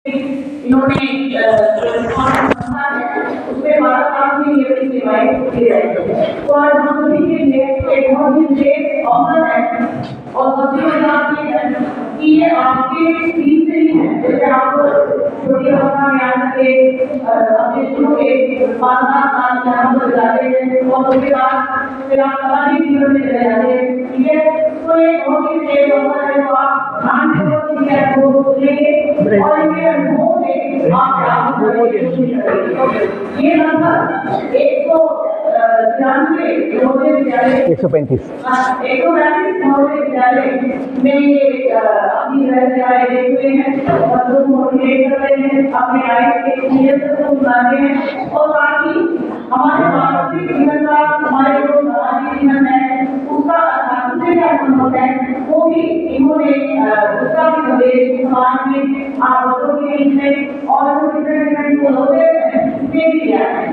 इन्होंने संस्था है उसमें भारत काफी नियमित सेवाएं दे रहे हैं। तो आज हम सभी के लिए एक बहुत ही विशेष अवसर है और सबसे बड़ी बात ये है कि ये आपके बीच से ही है। जैसे आप छोटी अवस्था में आके अपने शुरू के 5-7 साल यहाँ पर जाते हैं और उसके बाद फिर आप सामाजिक जीवन में चले जाते हैं, ठीक है। तो एक बहुत ही विशेष अवसर है। तो आप ध्यान से ये अनुभव लेंगे और इनके अनुभव से आप ये लगभग 135 नवोदय विद्यालय में अपनी सेवाएं देते हैं, बच्चों को मोटिवेट करते हैं, अपने लाइफ के नियंत्रण को बनाते हैं और साथ ही हमारे मानसिक जीवन का, हमारे जो सामाजिक जीवन है उसका उससे क्या संबंध है वो भी इन्होंने उसका भी संदेश समाज में आप बच्चों के बीच में और डिफरेंट नवोदय में भी दिया है।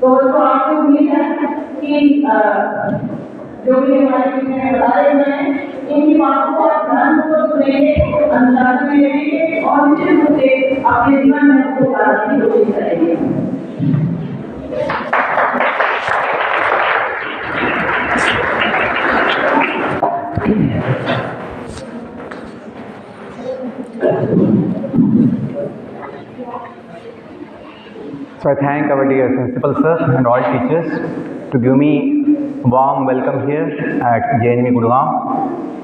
तो आपको उम्मीद है कि जो भी हमारे बीच में बता रहे हैं इनकी बातों को आप ध्यानपूर्वक सुनेंगे, अनुशासन में रहेंगे और निश्चित रूप से अपने जीवन में उसको उतारने की कोशिश करेंगे। So I thank our dear principal sir and all teachers to give me warm welcome here at JNV Gurgaon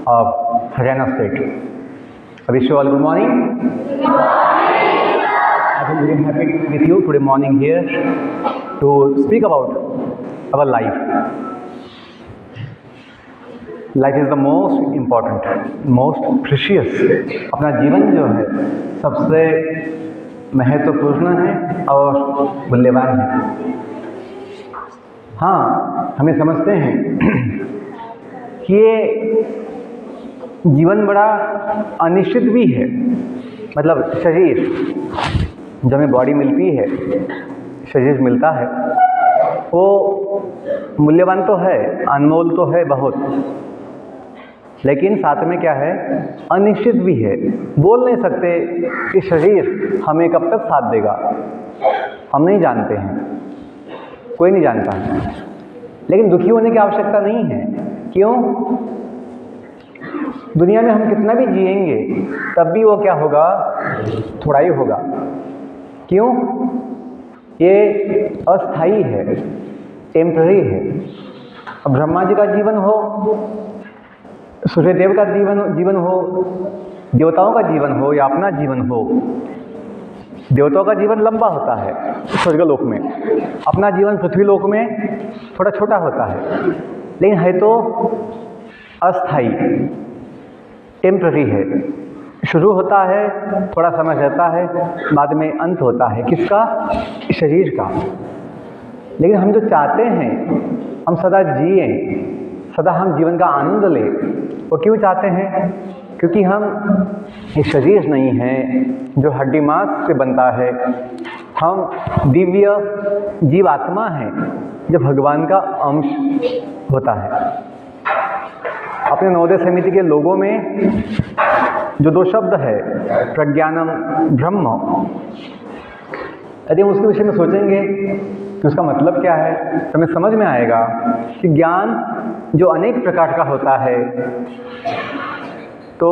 of Haryana State. I wish you all good morning. Good morning. I am very happy to be with you today morning here to speak about our life. Life is the most important, most precious. अपना जीवन जो है सबसे महत्वपूर्ण है और मूल्यवान है। हाँ, हमें समझते हैं कि ये जीवन बड़ा अनिश्चित भी है। मतलब शरीर जो हमें बॉडी मिलती है, शरीर मिलता है, वो मूल्यवान तो है, अनमोल तो है बहुत, लेकिन साथ में क्या है, अनिश्चित भी है। बोल नहीं सकते कि शरीर हमें कब तक साथ देगा, हम नहीं जानते हैं, कोई नहीं जानता है। लेकिन दुखी होने की आवश्यकता नहीं है। क्यों? दुनिया में हम कितना भी जिएंगे तब भी वो क्या होगा, थोड़ा ही होगा। क्यों? ये अस्थाई है, टेम्पररी है। अब ब्रह्मा जी का जीवन हो, सूर्यदेव का जीवन हो, देवताओं का जीवन हो या अपना जीवन हो। देवताओं का जीवन लंबा होता है स्वर्गलोक में, अपना जीवन पृथ्वीलोक में थोड़ा छोटा होता है, लेकिन है तो अस्थाई, टेम्पररी है। शुरू होता है, थोड़ा समय रहता है, बाद में अंत होता है। किसका? शरीर का। लेकिन हम जो चाहते हैं हम सदा जिए, सदा हम जीवन का आनंद लें, वो क्यों चाहते हैं? क्योंकि हम ये शरीर नहीं है जो हड्डी मांस से बनता है। हम दिव्य जीवात्मा हैं जो भगवान का अंश होता है। अपने नवोदय समिति के लोगों में जो दो शब्द है, प्रज्ञानम ब्रह्म, यदि हम उसके विषय में सोचेंगे कि उसका मतलब क्या है तो हमें समझ में आएगा कि ज्ञान जो अनेक प्रकार का होता है, तो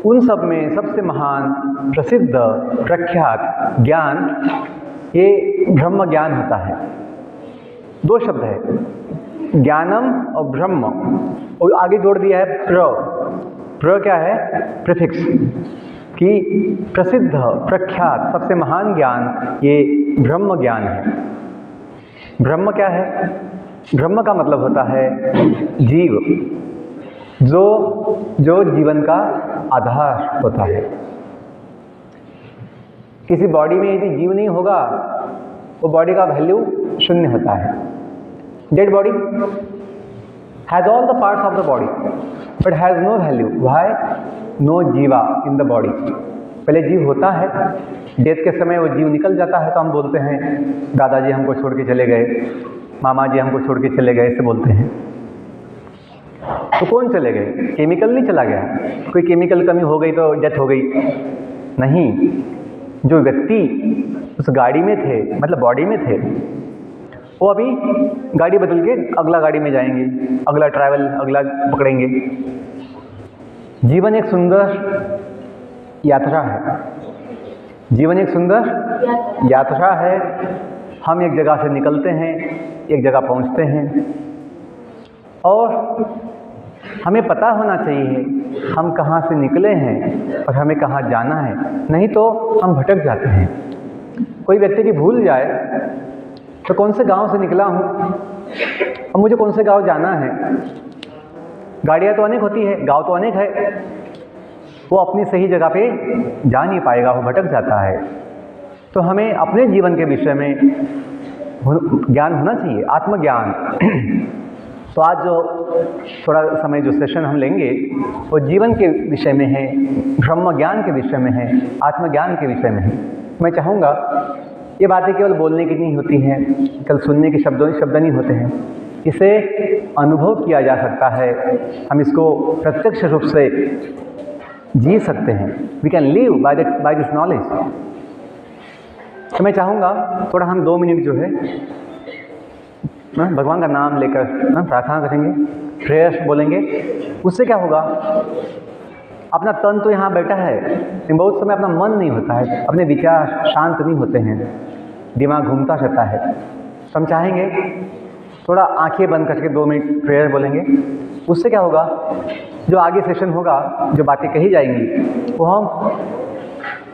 उन सब में सबसे महान, प्रसिद्ध, प्रख्यात ज्ञान ये ब्रह्म ज्ञान होता है। दो शब्द है, ज्ञानम और ब्रह्म, और आगे जोड़ दिया है प्र क्या है? प्रीफिक्स, कि प्रसिद्ध, प्रख्यात, सबसे महान ज्ञान ये ब्रह्म ज्ञान है। ब्रह्म क्या है? ब्रह्म का मतलब होता है जीव, जो जीवन का आधार होता है। किसी बॉडी में यदि जीव नहीं होगा वो बॉडी का वैल्यू शून्य होता है। Dead body has all the parts of the body but has no value. Why? No जीवा इन द बॉडी। पहले जीव होता है, डेथ के समय वो जीव निकल जाता है तो हम बोलते हैं दादाजी हमको छोड़ के चले गए, मामा जी हमको छोड़ के चले गए, ऐसे बोलते हैं। तो कौन चले गए? केमिकल नहीं चला गया, कोई केमिकल कमी हो गई तो डेथ हो गई, नहीं। जो व्यक्ति उस गाड़ी में थे, मतलब बॉडी में थे, वो अभी गाड़ी बदल के अगला गाड़ी में जाएंगे, अगला ट्रैवल अगला पकड़ेंगे। जीवन एक सुंदर यात्रा है। जीवन एक सुंदर यात्रा है। हम एक जगह से निकलते हैं, एक जगह पहुंचते हैं, और हमें पता होना चाहिए हम कहाँ से निकले हैं और हमें कहाँ जाना है, नहीं तो हम भटक जाते हैं। कोई व्यक्ति की भूल जाए तो कौन से गांव से निकला हूँ और मुझे कौन से गांव जाना है। गाड़ियाँ तो अनेक होती है, गांव तो अनेक है, वो अपनी सही जगह पे जा नहीं पाएगा, वो भटक जाता है। तो हमें अपने जीवन के विषय में ज्ञान होना चाहिए, आत्मज्ञान। तो आज जो थोड़ा समय जो सेशन हम लेंगे वो जीवन के विषय में है, ब्रह्म ज्ञान के विषय में है, आत्मज्ञान के विषय में है। मैं चाहूँगा ये बातें केवल बोलने की नहीं होती हैं, केवल सुनने के शब्द नहीं होते हैं, इसे अनुभव किया जा सकता है। हम इसको प्रत्यक्ष रूप से जी सकते हैं। We can live by this knowledge. तो मैं चाहूँगा थोड़ा हम 2 मिनट जो है भगवान का नाम लेकर प्रार्थना करेंगे, प्रेयर्स बोलेंगे। उससे क्या होगा, अपना तन तो यहाँ बैठा है लेकिन बहुत समय अपना मन नहीं होता है, अपने विचार शांत नहीं होते हैं, दिमाग घूमता रहता है। तो हम चाहेंगे थोड़ा आंखें बंद करके 2 मिनट प्रेयर बोलेंगे। उससे क्या होगा, जो आगे सेशन होगा, जो बातें कही जाएंगी वो हम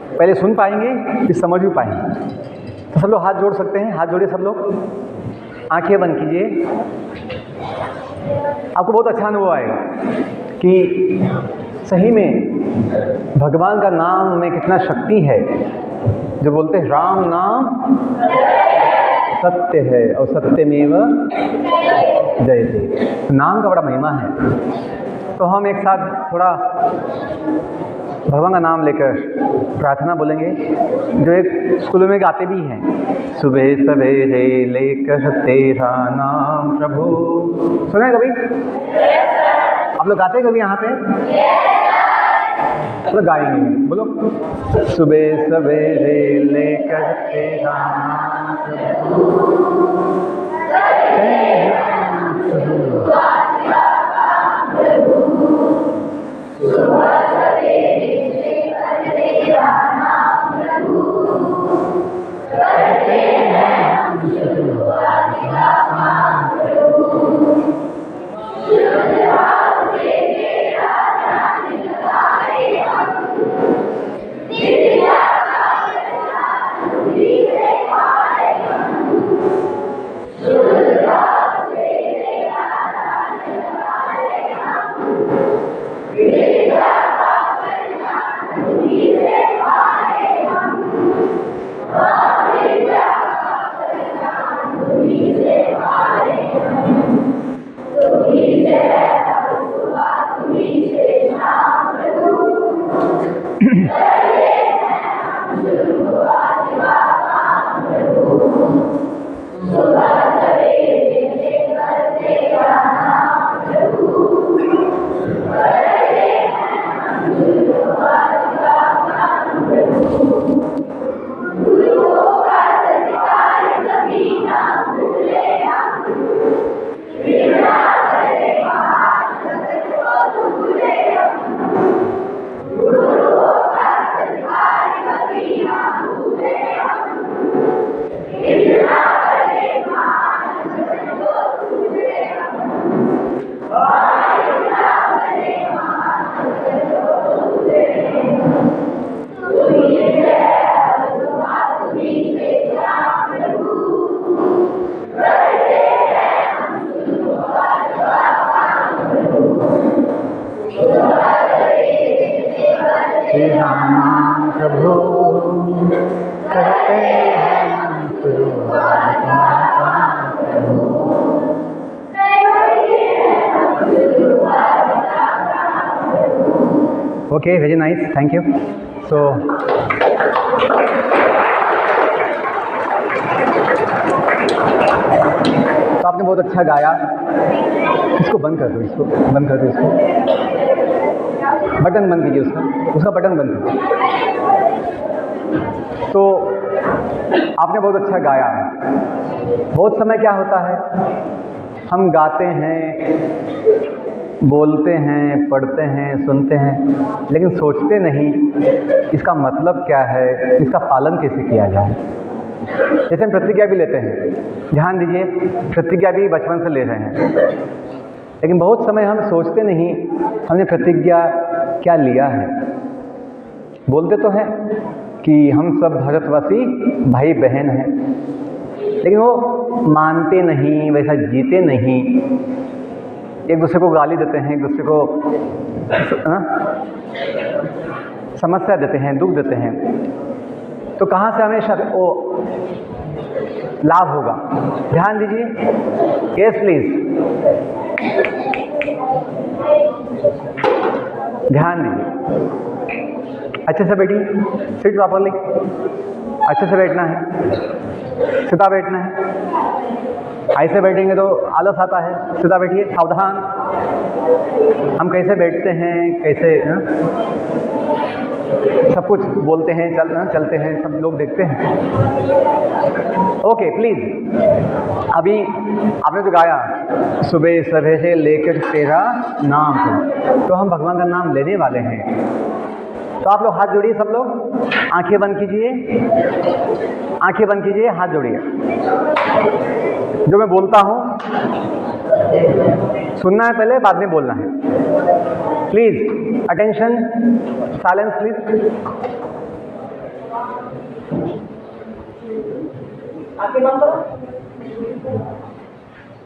पहले सुन पाएंगे, फिर समझ भी पाएंगे। तो सब लोग हाथ जोड़ सकते हैं, हाथ जोड़िए सब लोग, आंखें बंद कीजिए। आपको बहुत अच्छा अनुभव आएगा कि सही में भगवान का नाम में कितना शक्ति है। जो बोलते हैं राम नाम सत्य है और सत्यमेव जयते, नाम का बड़ा महिमा है। तो हम एक साथ थोड़ा भगवान का नाम लेकर प्रार्थना बोलेंगे, जो एक स्कूलों में गाते भी हैं, सुबह सवेरे लेकर तेरा नाम प्रभु। सुना है कभी? आप लोग गाते हैं कभी यहाँ पे? तो गाएंगे, बोलो, सुबह सवेरे लेकर तेरा नाम प्रभु। Okay, very nice, thank you. So आपने बहुत अच्छा गाया। इसको बंद कर दो, इसको बंद कर दो, इसको बटन बंद कीजिए, उसका बटन बंद कीजिए। तो आपने बहुत अच्छा गाया। बहुत समय क्या होता है, हम गाते हैं, बोलते हैं, पढ़ते हैं, सुनते हैं, लेकिन सोचते नहीं इसका मतलब क्या है, इसका पालन कैसे किया जाए। जैसे हम प्रतिज्ञा भी लेते हैं, ध्यान दीजिए, प्रतिज्ञा भी बचपन से ले रहे हैं, लेकिन बहुत समय हम सोचते नहीं हमने प्रतिज्ञा क्या लिया है। बोलते तो हैं कि हम सब भारतवासी भाई बहन हैं, लेकिन वो मानते नहीं, वैसा जीते नहीं, एक दूसरे को गाली देते हैं, एक दूसरे को समस्या देते हैं, दुख देते हैं। तो कहाँ से हमें वो लाभ होगा। ध्यान दीजिए, यस प्लीज, ध्यान दीजिए, अच्छे से बैठिए, सिट प्रॉपरली, अच्छे से बैठना है, सीधा बैठना है। ऐसे बैठेंगे तो आलस आता है, सीधा बैठिए, सावधान। हम कैसे बैठते हैं, कैसे सब कुछ बोलते हैं, चलते हैं, सब लोग देखते हैं। ओके प्लीज़, अभी आपने तो गाया सुबह सवेरे से लेकर तेरा नाम, तो हम भगवान का नाम लेने वाले हैं। तो आप लोग हाथ जोड़िए, सब लोग आंखें बंद कीजिए, आंखें बंद कीजिए, हाथ जोड़िए। जो मैं बोलता हूँ सुनना है पहले, बाद में बोलना है। Please attention, silence please. आंखें बंद करो,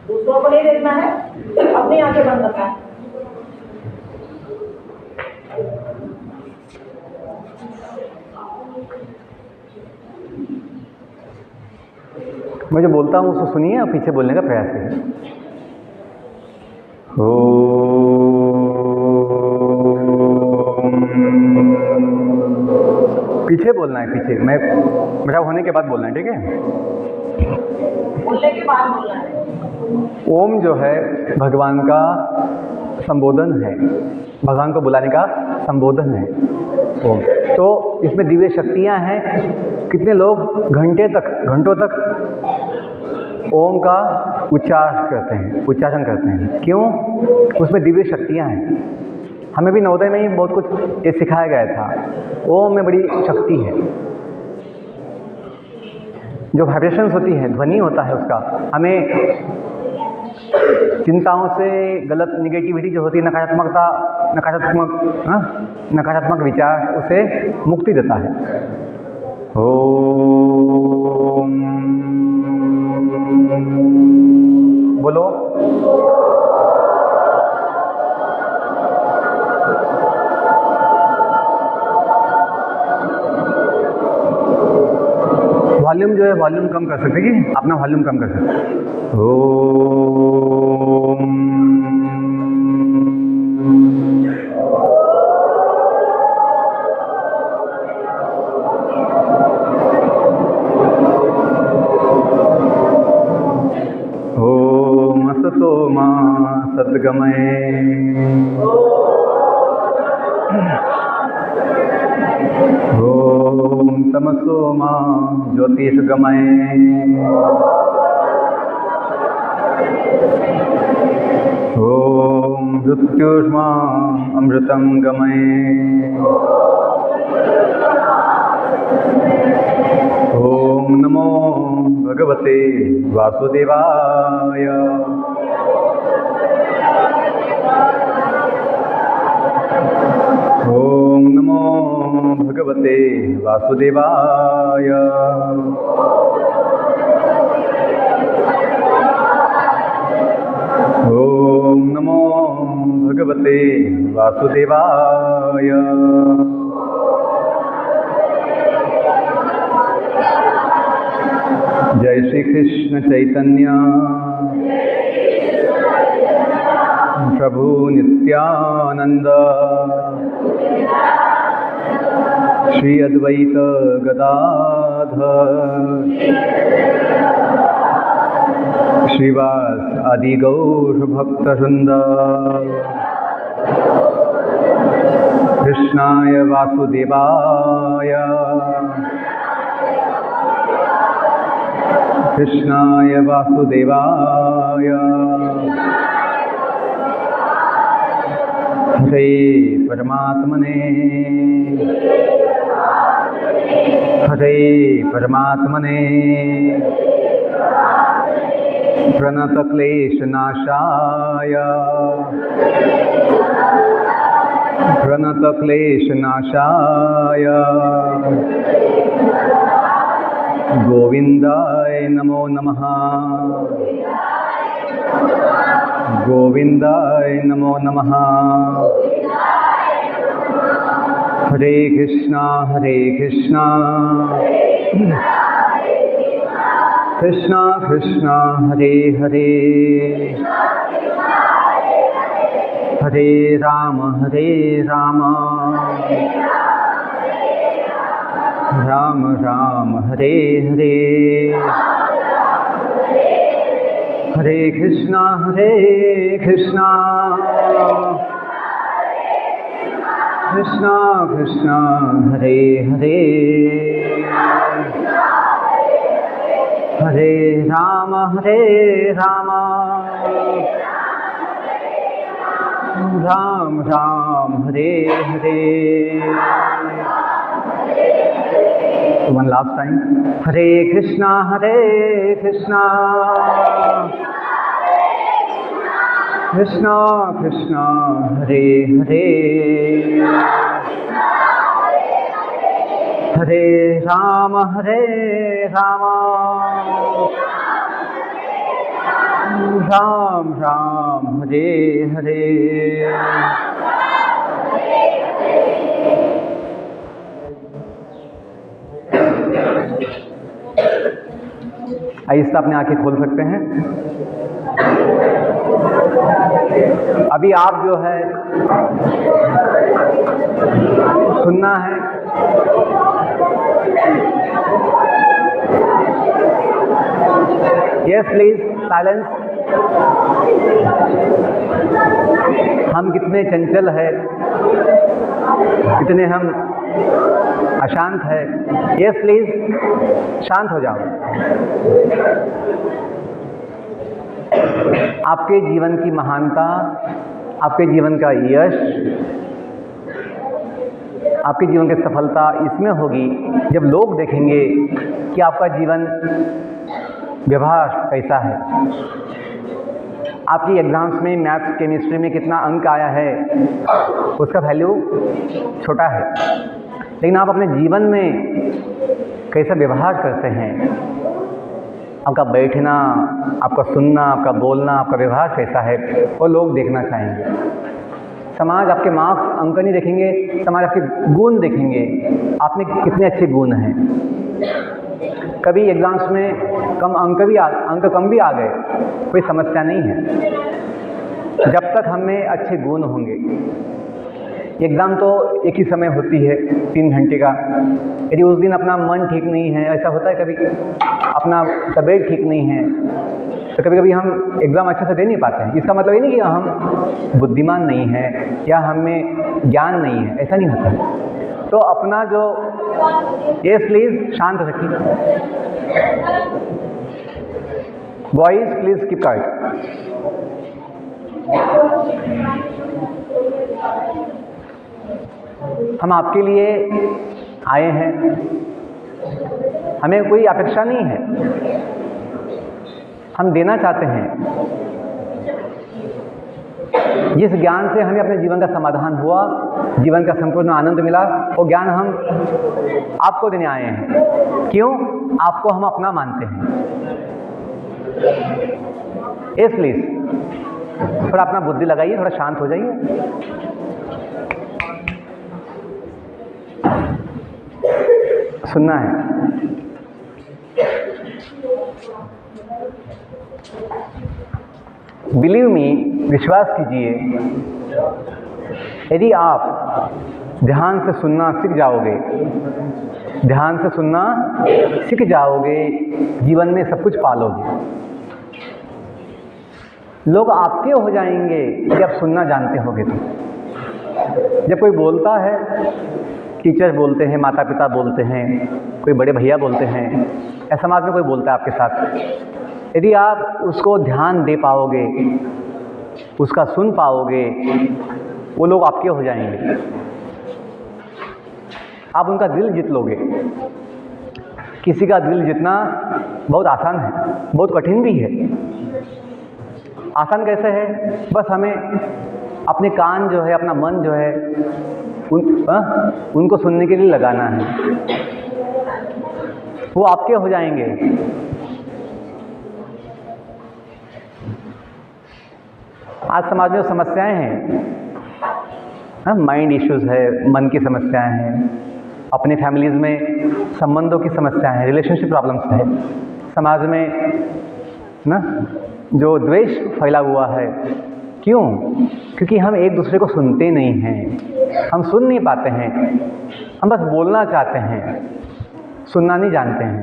दूसरों को नहीं देखना है, अपनी आंखें बंद करना है। मैं जो बोलता हूँ उसको सुनिए और पीछे बोलने का प्रयास करिए। पीछे बोलना है, पीछे, मैं मेरा होने के बाद बोलना है, ठीक है? बोलने के बाद बोलना है। ओम जो है भगवान का संबोधन है, भगवान को बुलाने का संबोधन है ओम। तो इसमें दिव्य शक्तियाँ हैं। कितने लोग घंटों तक ओम का उच्चारण करते हैं। क्यों? उसमें दिव्य शक्तियाँ हैं। हमें भी नवोदय में ही बहुत कुछ ये सिखाया गया था। ओम में बड़ी शक्ति है। जो वाइब्रेशंस होती है, ध्वनि होता है उसका, हमें चिंताओं से, गलत निगेटिविटी जो होती है, नकारात्मक विचार, उसे मुक्ति देता है। ओम बोलो। वॉल्यूम जो है, वॉल्यूम कम कर सकते हैं कि अपना वॉल्यूम कम कर सकते हैं। ओम ओम असतो मा सद्गमय, ओम तमसो मा ज्योतिषगमय, ओम मृत्युष्मा अमृतं गमय, ओम नमो भगवते वासुदेवाय, ओम नमो भगवते वासुदेवाय। ओम नमो भगवते वासुदेवाय। जय श्री कृष्ण चैतन्य प्रभु नित्यानंद, श्री अद्वैत गदाधर श्रीवास आदि गौर भक्तवृंद, कृष्णाय वासुदेवाय कृष्णाय वासुदेवाय हरे परमात्मने हरे परमात्मने प्रणतक्लेशनाशाय प्रणतक्लेशनाशाय गोविंदाय नमो नमः गोविंदाय नमो नमः हरे Krishna Krishna Krishna Hare Hare Hare Ram Ram Ram Hare Hare Hare Krishna Krishna Krishna Hare Hare Hare Ram Ram Ram Hare Hare. One last time, हरे कृष्णा कृष्णा कृष्णा हरे हरे हरे राम राम राम हरे हरे। आहिस्ता अपने आंखें खोल सकते हैं। अभी आप जो है सुनना है, यस प्लीज साइलेंस। हम कितने चंचल है, कितने हम अशांत है। यस प्लीज शांत हो जाओ। आपके जीवन की महानता, आपके जीवन का यश, आपके जीवन की सफलता इसमें होगी जब लोग देखेंगे कि आपका जीवन व्यवहार कैसा है। आपकी एग्ज़ाम्स में मैथ्स केमिस्ट्री में कितना अंक आया है उसका वैल्यू छोटा है, लेकिन आप अपने जीवन में कैसा व्यवहार करते हैं, आपका बैठना, आपका सुनना, आपका बोलना, आपका व्यवहार कैसा है, वो लोग देखना चाहेंगे। समाज आपके मार्क्स अंक नहीं देखेंगे, समाज आपके गुण देखेंगे, आप में कितने अच्छे गुण हैं। कभी एग्ज़ाम्स में अंक कम भी आ गए, कोई समस्या नहीं है, जब तक हमें अच्छे गुण होंगे। एग्ज़ाम तो एक ही समय होती है 3 घंटे का। यदि उस दिन अपना मन ठीक नहीं है, ऐसा होता है कभी, अपना तबीयत ठीक नहीं है, तो कभी कभी हम एग्ज़ाम अच्छे से दे नहीं पाते हैं। इसका मतलब ये नहीं कि हम बुद्धिमान नहीं हैं या हमें ज्ञान नहीं है, ऐसा नहीं होता है। तो अपना जो यस प्लीज़ शांत रखिए। Boys please keep quiet. हम आपके लिए आए हैं, हमें कोई अपेक्षा नहीं है, हम देना चाहते हैं। जिस ज्ञान से हमें अपने जीवन का समाधान हुआ, जीवन का संपूर्ण आनंद मिला, वो ज्ञान हम आपको देने आए हैं। क्यों? आपको हम अपना मानते हैं। यस प्लीज, थोड़ा अपना बुद्धि लगाइए, थोड़ा शांत हो जाइए। सुनना है। बिलीव मी, विश्वास कीजिए, यदि आप ध्यान से सुनना सीख जाओगे, ध्यान से सुनना सीख जाओगे, जीवन में सब कुछ पालोगे। लोग आपके हो जाएंगे कि आप सुनना जानते होगे। तो जब कोई बोलता है, टीचर बोलते हैं, माता पिता बोलते हैं, कोई बड़े भैया बोलते हैं या समाज में कोई बोलता है आपके साथ, यदि आप उसको ध्यान दे पाओगे, उसका सुन पाओगे, वो लोग आपके हो जाएंगे, आप उनका दिल जीत लोगे। किसी का दिल जीतना बहुत आसान है, बहुत कठिन भी है। आसान कैसे है? बस हमें अपने कान जो है, अपना मन जो है उनको सुनने के लिए लगाना है, वो आपके हो जाएंगे। आज समाज में समस्याएं हैं, माइंड इश्यूज है, मन की समस्याएं हैं, अपने फैमिलीज़ में संबंधों की समस्याएं हैं, रिलेशनशिप प्रॉब्लम्स है। समाज में ना जो द्वेष फैला हुआ है, क्यों? क्योंकि हम एक दूसरे को सुनते नहीं हैं, हम सुन नहीं पाते हैं, हम बस बोलना चाहते हैं, सुनना नहीं जानते हैं।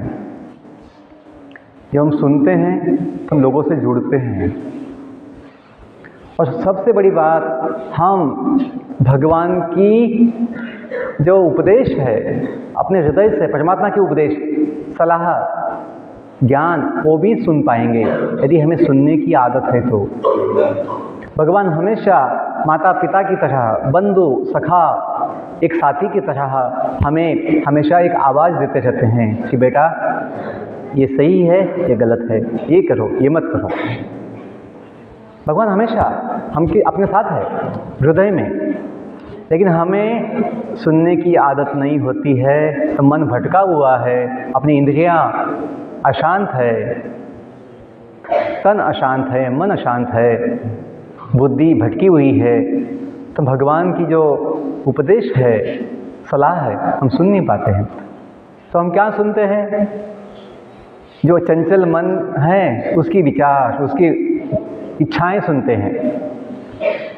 जब हम सुनते हैं तो हम लोगों से जुड़ते हैं, और सबसे बड़ी बात, हम भगवान की जो उपदेश है अपने हृदय से, परमात्मा की उपदेश, सलाह, ज्ञान, वो भी सुन पाएंगे यदि हमें सुनने की आदत है तो। भगवान हमेशा माता पिता की तरह, बंधु सखा, एक साथी की तरह हमें हमेशा एक आवाज़ देते रहते हैं कि बेटा ये सही है, ये गलत है, ये करो, ये मत करो। भगवान हमेशा हमके अपने साथ है हृदय में, लेकिन हमें सुनने की आदत नहीं होती है, तो मन भटका हुआ है, अपनी इंद्रियां अशांत है, तन अशांत है, मन अशांत है, बुद्धि भटकी हुई है, तो भगवान की जो उपदेश है, सलाह है, हम सुन नहीं पाते हैं। तो हम क्या सुनते हैं? जो चंचल मन है उसकी विचार, उसकी इच्छाएं सुनते हैं।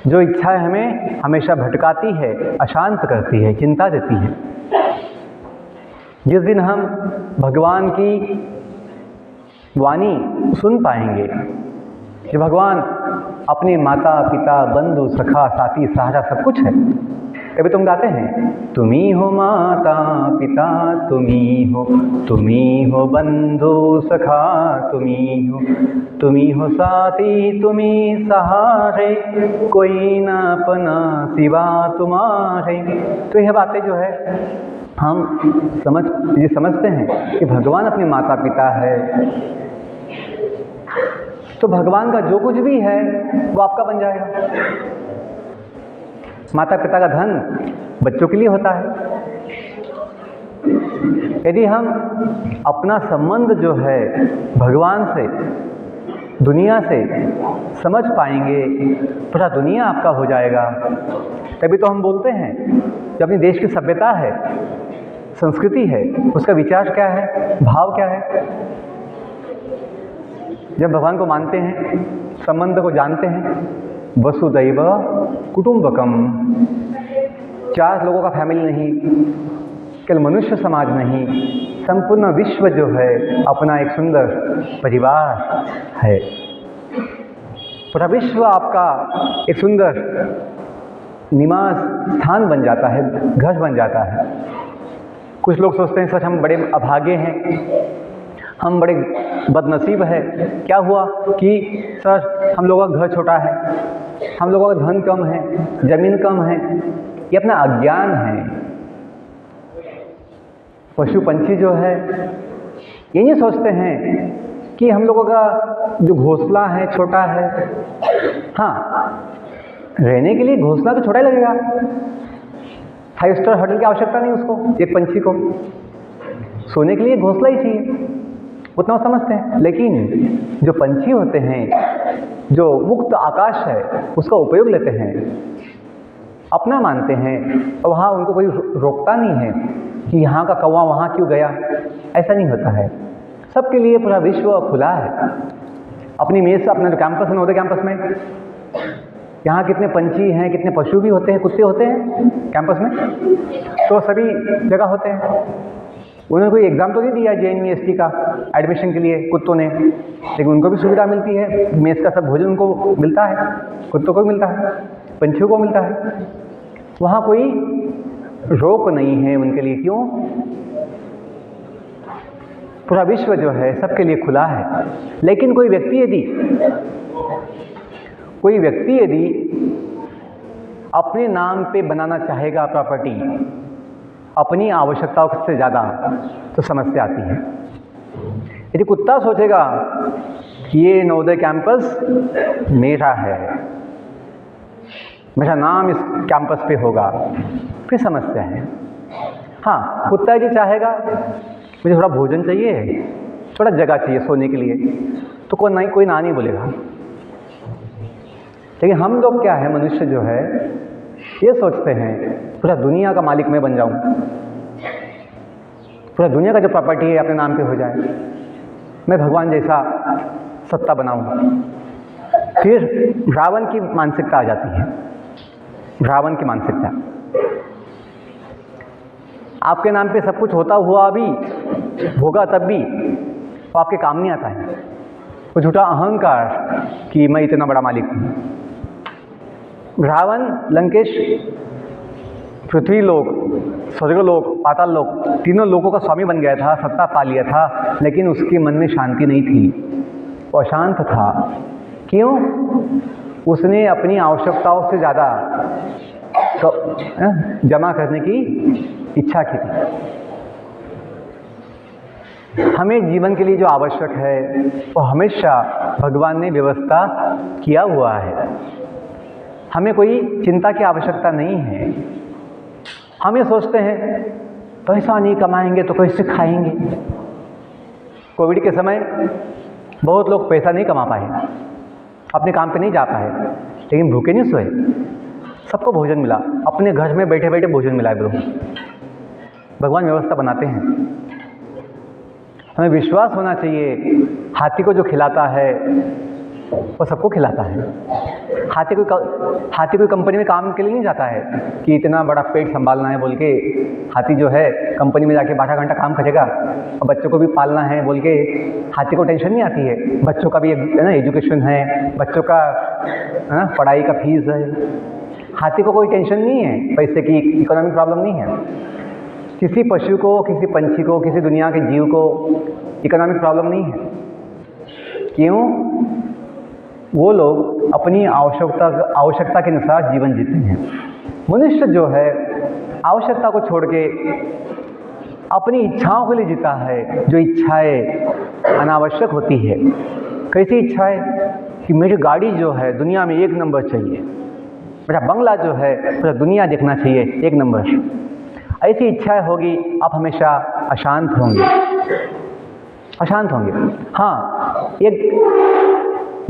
जो इच्छाएं हमें हमेशा भटकाती है, अशांत करती है, चिंता देती है। जिस दिन हम भगवान की वाणी सुन पाएंगे, जो भगवान अपने माता पिता, बंधु सखा, साथी, सहारा सब कुछ है। कभी तुम गाते हैं, तुम्ही हो माता पिता, तुम्ही हो बंधु सखा, तुम्ही हो साथी, तुम्ही सहारे, कोई न अपना सिवा तुम्हारे। तो यह बातें जो है हम समझते हैं कि भगवान अपने माता पिता है, तो भगवान का जो कुछ भी है वो आपका बन जाएगा। माता पिता का धन बच्चों के लिए होता है। यदि हम अपना संबंध जो है भगवान से, दुनिया से समझ पाएंगे, पूरा दुनिया आपका हो जाएगा। तभी तो हम बोलते हैं कि अपने देश की सभ्यता है, संस्कृति है, उसका विचार क्या है, भाव क्या है। जब भगवान को मानते हैं, संबंध को जानते हैं, वसुदैव कुटुंबकम, 4 लोगों का फैमिली नहीं, केवल मनुष्य समाज नहीं, संपूर्ण विश्व जो है अपना एक सुंदर परिवार है। पूरा विश्व आपका एक सुंदर निवास स्थान बन जाता है, घर बन जाता है। कुछ लोग सोचते हैं सच हम बड़े अभागे हैं, हम बड़े बदनसीब है। क्या हुआ कि सर हम लोगों का घर छोटा है, हम लोगों का धन कम है, जमीन कम है, ये अपना अज्ञान है। पशु पंछी जो है ये नहीं सोचते हैं कि हम लोगों का जो घोंसला है छोटा है। हाँ, रहने के लिए घोंसला तो छोटा ही लगेगा, 5 स्टार होटल की आवश्यकता नहीं उसको, एक पंछी को सोने के लिए घोंसला ही चाहिए, उतना समझते हैं। लेकिन जो पंछी होते हैं, जो मुक्त आकाश है, उसका उपयोग लेते हैं, अपना मानते हैं, और वहाँ उनको कोई रोकता नहीं है कि यहाँ का कौवा वहाँ क्यों गया। ऐसा नहीं होता है। सबके लिए पूरा विश्व खुला है। अपनी मेज से, अपना जो कैंपस है नवोदय कैंपस में, यहाँ कितने पंछी हैं, कितने पशु भी होते हैं, कुत्ते होते हैं कैंपस में, तो सभी जगह होते हैं। उन्होंने कोई एग्ज़ाम तो नहीं दिया JNUST का एडमिशन के लिए कुत्तों ने, लेकिन उनको भी सुविधा मिलती है, मेस का सब भोजन उनको मिलता है, कुत्तों को भी मिलता है, पंछियों को मिलता है। वहाँ कोई रोक नहीं है उनके लिए। क्यों? पूरा विश्व जो है सबके लिए खुला है। लेकिन कोई व्यक्ति यदि अपने नाम पे बनाना चाहेगा प्रॉपर्टी अपनी आवश्यकताओं से ज़्यादा, तो समस्या आती है। यदि कुत्ता सोचेगा कि ये नवोदय कैंपस मेरा है, मेरा नाम इस कैंपस पे होगा, फिर समस्या है। हाँ, कुत्ता यदि चाहेगा मुझे थोड़ा भोजन चाहिए, थोड़ा जगह चाहिए सोने के लिए, तो कोई ना नहीं बोलेगा। लेकिन हम लोग क्या है, मनुष्य जो है ये सोचते हैं पूरा दुनिया का मालिक मैं बन जाऊं, पूरा दुनिया का जो प्रॉपर्टी है अपने नाम पे हो जाए, मैं भगवान जैसा सत्ता बनाऊं। फिर रावण की मानसिकता आ जाती है। रावण की मानसिकता, आपके नाम पे सब कुछ होता हुआ भी होगा तब भी वो आपके काम नहीं आता है। वो झूठा अहंकार कि मैं इतना बड़ा मालिक हूँ। रावण लंकेश पृथ्वी लोक, स्वर्गलोक, पाताल लोक, तीनों लोकों का स्वामी बन गया था, सत्ता पा लिया था, लेकिन उसके मन में शांति नहीं थी, वो अशांत था। क्यों? उसने अपनी आवश्यकताओं से ज़्यादा जमा करने की इच्छा की थी। हमें जीवन के लिए जो आवश्यक है वो हमेशा भगवान ने व्यवस्था किया हुआ है। हमें कोई चिंता की आवश्यकता नहीं है। हम ये सोचते हैं पैसा नहीं कमाएंगे तो कैसे खाएंगे। कोविड के समय बहुत लोग पैसा नहीं कमा पाए, अपने काम पे नहीं जा पाए, लेकिन भूखे नहीं सोए, सबको भोजन मिला, अपने घर में बैठे बैठे भोजन मिला। भगवान व्यवस्था बनाते हैं। हमें विश्वास होना चाहिए, हाथी को जो खिलाता है वो सबको खिलाता है। हाथी कोई कंपनी में काम के लिए नहीं जाता है कि इतना बड़ा पेट संभालना है बोल के। हाथी जो है कंपनी में जाके 12 घंटा काम करेगा और बच्चों को भी पालना है बोल के हाथी को टेंशन नहीं आती है। बच्चों का भी है ना, एजुकेशन है, बच्चों का है ना, पढ़ाई का फीस है। हाथी को कोई टेंशन नहीं है, पैसे की इकोनॉमिक प्रॉब्लम नहीं है। किसी पशु को, किसी पंछी को, किसी दुनिया के जीव को इकोनॉमिक प्रॉब्लम नहीं है। क्यों? वो लोग अपनी आवश्यकता के अनुसार जीवन जीते हैं। मनुष्य जो है आवश्यकता को छोड़ के अपनी इच्छाओं के लिए जीता है, जो इच्छाएं अनावश्यक होती है। कैसी इच्छाएं? कि मेरी गाड़ी जो है दुनिया में 1 नंबर चाहिए, मेरा बंगला जो है पूरा दुनिया देखना चाहिए 1 नंबर। ऐसी इच्छाएं होगी, आप हमेशा अशांत होंगे। हाँ, एक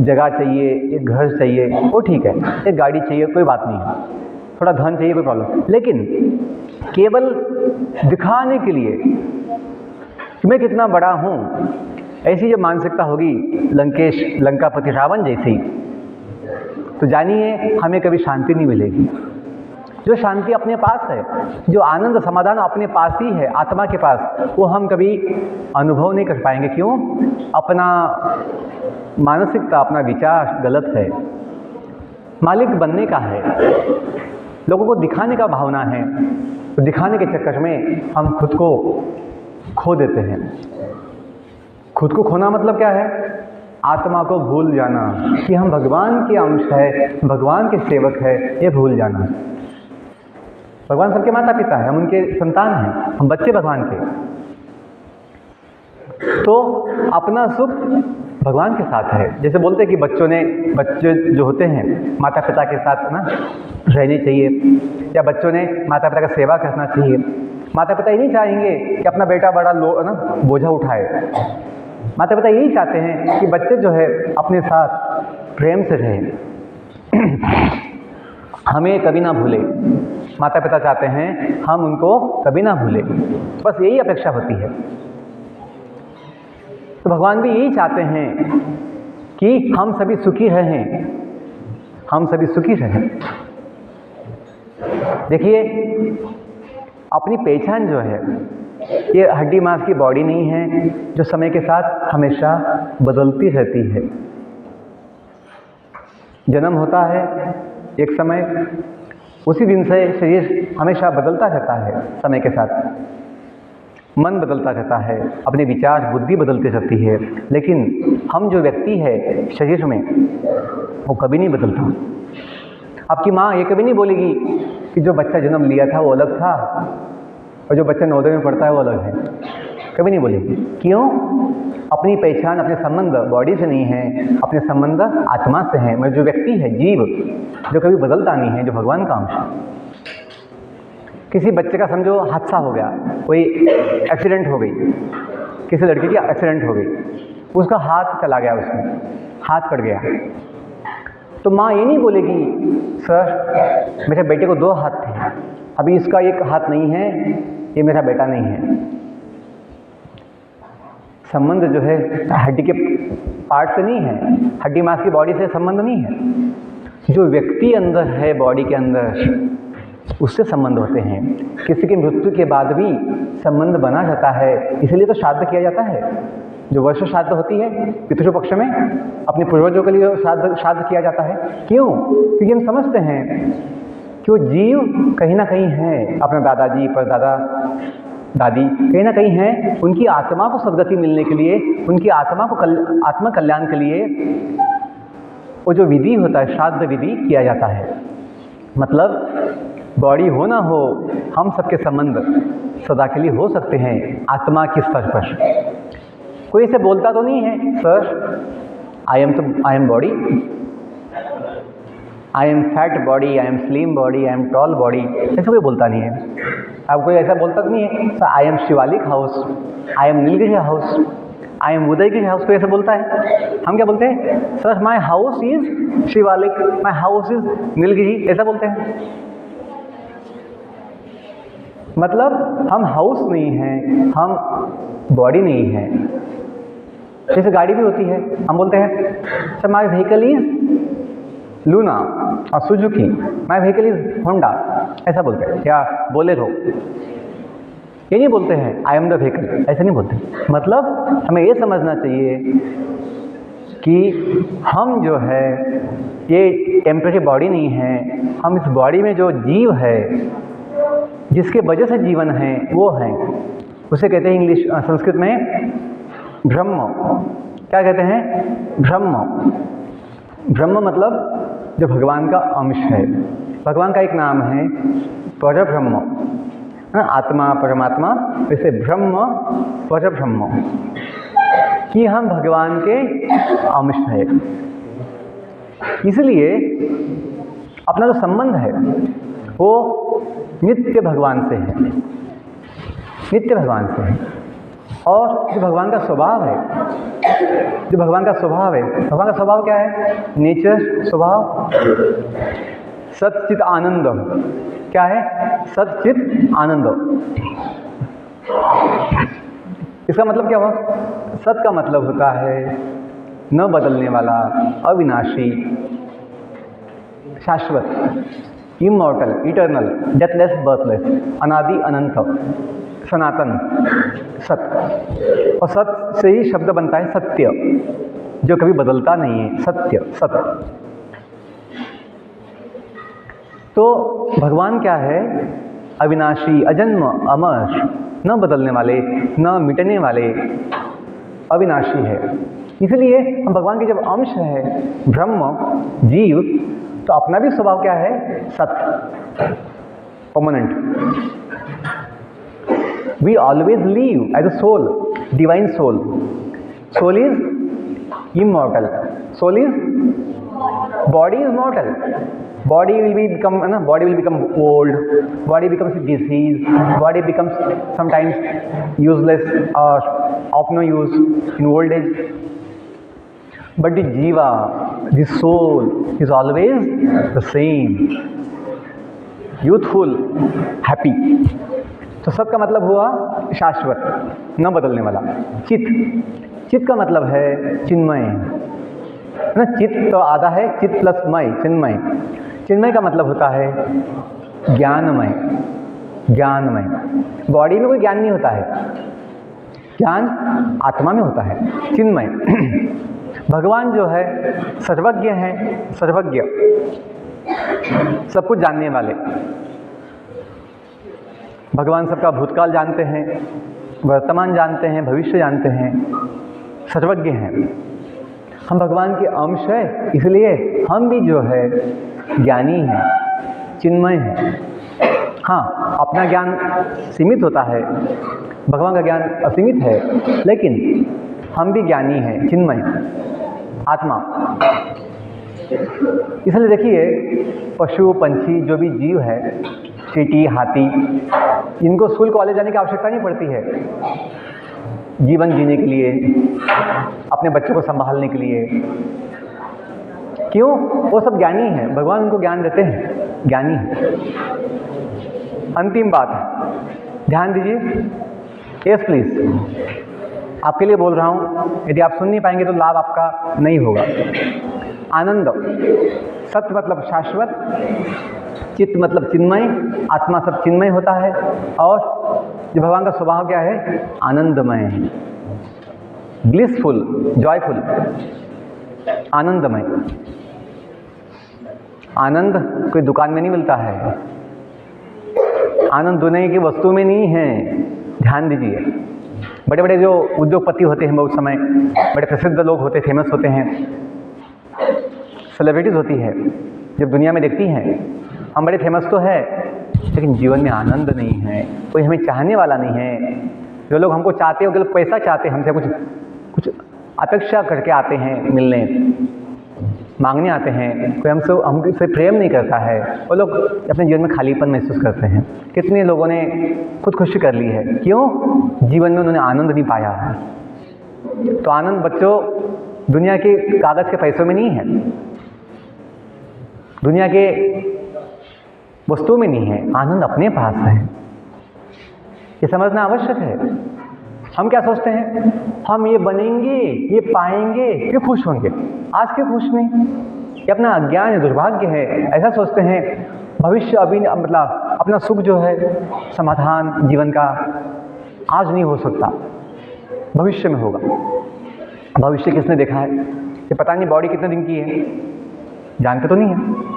जगह चाहिए, एक घर चाहिए, वो ठीक है, एक गाड़ी चाहिए, कोई बात नहीं है, थोड़ा धन चाहिए, कोई प्रॉब्लम। लेकिन केवल दिखाने के लिए कि मैं कितना बड़ा हूँ, ऐसी जब मानसिकता होगी लंकापति रावण जैसी, तो जानिए हमें कभी शांति नहीं मिलेगी। जो शांति अपने पास है, जो आनंद समाधान अपने पास ही है, आत्मा के पास, वो हम कभी अनुभव नहीं कर पाएंगे। क्यों? अपना मानसिकता, अपना विचार गलत है। मालिक बनने का है, लोगों को दिखाने का भावना है, तो दिखाने के चक्कर में हम खुद को खो देते हैं। खुद को खोना मतलब क्या है? आत्मा को भूल जाना कि हम भगवान के अंश है, भगवान के सेवक है, ये भूल जाना। भगवान सबके माता पिता है, हम उनके संतान हैं, हम बच्चे भगवान के। तो अपना सुख भगवान के साथ है। जैसे बोलते हैं कि बच्चे जो होते हैं माता पिता के साथ ना रहने चाहिए, या बच्चों ने माता पिता का सेवा करना चाहिए। माता पिता ये नहीं चाहेंगे कि अपना बेटा बड़ा बोझा उठाए। माता पिता यही चाहते हैं कि बच्चे जो है अपने साथ प्रेम से रहें, हमें कभी ना भूले। माता पिता चाहते हैं हम उनको कभी ना भूले, बस यही अपेक्षा होती है। तो भगवान भी यही चाहते हैं कि हम सभी सुखी रहें, हम सभी सुखी रहें। देखिए, अपनी पहचान जो है ये हड्डी मांस की बॉडी नहीं है जो समय के साथ हमेशा बदलती रहती है। जन्म होता है एक समय, उसी दिन से शरीर हमेशा बदलता रहता है समय के साथ। मन बदलता रहता है, अपने विचार बुद्धि बदलती रहती है, लेकिन हम जो व्यक्ति है शरीर में वो कभी नहीं बदलता। आपकी माँ ये कभी नहीं बोलेगी कि जो बच्चा जन्म लिया था वो अलग था और जो बच्चा नवोदय में पढ़ता है वो अलग है, कभी नहीं बोलेगी। क्यों? अपनी पहचान अपने संबंध बॉडी से नहीं है, अपने संबंध आत्मा से है। मैं जो व्यक्ति है, जीव जो कभी बदलता नहीं है, जो भगवान का अंश है। किसी बच्चे का समझो हादसा हो गया, कोई एक्सीडेंट हो गई, किसी लड़के की एक्सीडेंट हो गई, उसका हाथ चला गया, उसमें हाथ कट गया, तो माँ ये नहीं बोलेगी सर मेरे बेटे को 2 हाथ थे, अभी इसका 1 हाथ नहीं है, ये मेरा बेटा नहीं है। संबंध जो है हड्डी के पार्ट से नहीं है, हड्डी मांस की बॉडी से संबंध नहीं है। जो व्यक्ति अंदर है बॉडी के अंदर, उससे संबंध होते हैं। किसी की मृत्यु के बाद भी संबंध बना जाता है, इसलिए तो श्राद्ध किया जाता है। जो वर्ष श्राद्ध होती है पितृ पक्ष में, अपने पूर्वजों के लिए श्राद्ध किया जाता है। क्यों? क्योंकि हम समझते हैं कि वो जीव कहीं ना कहीं है, अपने दादाजी परदादा दादी कहीं ना कहीं हैं, उनकी आत्मा को सद्गति मिलने के लिए, उनकी आत्मा को आत्मा कल्याण के लिए वो जो विधि होता है, श्राद्ध विधि किया जाता है। मतलब बॉडी हो ना हो, हम सबके संबंध सदा के लिए हो सकते हैं आत्मा के स्तर पर। कोई इसे बोलता तो नहीं है sir I M body, I am fat body, I am slim body, I am tall body, ऐसा कोई बोलता नहीं है। अब कोई ऐसा बोलता नहीं है sir I am Shivalik house, I am Nilgiri house, I am Udaygiri house, कोई ऐसा बोलता है? हम क्या बोलते हैं? Sir my house is Shivalik, my house is Nilgiri, ऐसा बोलते हैं। मतलब हम हाउस नहीं हैं, हम बॉडी नहीं है। जैसे गाड़ी भी होती है, हम बोलते हैं sir my vehicle is Luna और Suzuki, my vehicle is Honda, ऐसा बोलते हैं। या बोलेरो, ये नहीं बोलते हैं आई एम द व्हीकल, ऐसे नहीं बोलते। मतलब हमें ये समझना चाहिए कि हम जो है ये टेम्परेरी बॉडी नहीं है, हम इस बॉडी में जो जीव है, जिसके वजह से जीवन है, वो है। उसे कहते हैं इंग्लिश संस्कृत में ब्रह्म। क्या कहते हैं? ब्रह्म। ब्रह्म मतलब जो भगवान का अंश है, भगवान का एक नाम है परब्रह्म, आत्मा परमात्मा, वैसे ब्रह्म परब्रह्म, कि हम भगवान के अंश है। इसलिए अपना जो संबंध है वो नित्य भगवान से है, नित्य भगवान से है। और जो भगवान का स्वभाव है, जो भगवान का स्वभाव है, भगवान का स्वभाव क्या है? नेचर, स्वभाव सच्चित आनंद। क्या है? सच्चित आनंद। इसका मतलब क्या हुआ? सत का मतलब होता है न बदलने वाला, अविनाशी, शाश्वत, इमॉर्टल, इटर्नल, डेथलेस, बर्थलेस, अनादि अनंत, सनातन, सत्य। और सत्य से ही शब्द बनता है सत्य, जो कभी बदलता नहीं है। सत्य, सत्य। तो भगवान क्या है? अविनाशी, अजन्म, अमर, न बदलने वाले, न मिटने वाले, अविनाशी है। इसलिए हम भगवान के जब अंश है, ब्रह्म, जीव, तो अपना भी स्वभाव क्या है? सत्य, permanent. We always live as a soul, divine soul. Soul is immortal. Soul is, body is mortal. Body will become old. Body becomes disease. Body becomes sometimes useless or of no use in old age. But the jiva, the soul, is always the same. Youthful, happy. तो सत का मतलब हुआ शाश्वत, न बदलने वाला। चित, चित का मतलब है चिन्मय, ना? चित तो आधा है, चित प्लस मय, चिन्मय। चिन्मय का मतलब होता है ज्ञानमय, ज्ञानमय। बॉडी में कोई ज्ञान नहीं होता है, ज्ञान आत्मा में होता है, चिन्मय। भगवान जो है सर्वज्ञ है, सर्वज्ञ, सब कुछ जानने वाले। भगवान सबका भूतकाल जानते हैं, वर्तमान जानते हैं, भविष्य जानते हैं, सर्वज्ञ हैं। हम भगवान के अंश हैं, इसलिए हम भी जो है ज्ञानी हैं, चिन्मय हैं। हाँ, अपना ज्ञान सीमित होता है, भगवान का ज्ञान असीमित है, लेकिन हम भी ज्ञानी हैं, चिन्मय आत्मा। इसलिए देखिए, पशु पंछी जो भी जीव है, चींटी, हाथी, इनको स्कूल कॉलेज जाने की आवश्यकता नहीं पड़ती है जीवन जीने के लिए, अपने बच्चों को संभालने के लिए। क्यों? वो सब ज्ञानी हैं, भगवान उनको ज्ञान देते हैं, ज्ञानी हैं। अंतिम बात, ध्यान दीजिए। यस प्लीज, आपके लिए बोल रहा हूँ, यदि आप सुन नहीं पाएंगे तो लाभ आपका नहीं होगा। आनंद, सत्य मतलब शाश्वत, चित्त मतलब चिन्मय, आत्मा सब चिन्मय होता है, और जो भगवान का स्वभाव क्या है? आनंदमय, ब्लिसफुल, जॉयफुल, आनंदमय। आनंद कोई दुकान में नहीं मिलता है, आनंद दुनिया की वस्तु में नहीं है। ध्यान दीजिए, बड़े बड़े जो उद्योगपति होते हैं, बहुत समय बड़े प्रसिद्ध लोग होते, फेमस होते हैं, सेलिब्रिटीज़ होती है, जब दुनिया में देखती हैं हम बड़े फेमस तो है, लेकिन जीवन में आनंद नहीं है, कोई हमें चाहने वाला नहीं है। जो लोग हमको चाहते हैं, वो लोग पैसा चाहते हैं, हमसे कुछ अपेक्षा करके आते हैं, मिलने मांगने आते हैं, कोई हमसे प्रेम नहीं करता है, वो लोग अपने जीवन में खालीपन महसूस करते हैं। कितने लोगों ने खुदकुशी कर ली है, क्यों? जीवन में उन्होंने आनंद नहीं पाया है। तो आनंद बच्चों दुनिया के कागज़ के पैसों में नहीं है, दुनिया के वस्तु में नहीं है, आनंद अपने पास है। ये समझना आवश्यक है। हम क्या सोचते हैं? हम ये बनेंगे, ये पाएंगे, क्यों खुश होंगे? आज क्यों खुश नहीं? ये अपना अज्ञान है, दुर्भाग्य है, ऐसा सोचते हैं। भविष्य अभी मतलब अपना सुख जो है, समाधान जीवन का आज नहीं हो सकता, भविष्य में होगा। भविष्य किसने देखा है? ये पता नहीं बॉडी कितने दिन की है, जानते तो नहीं है।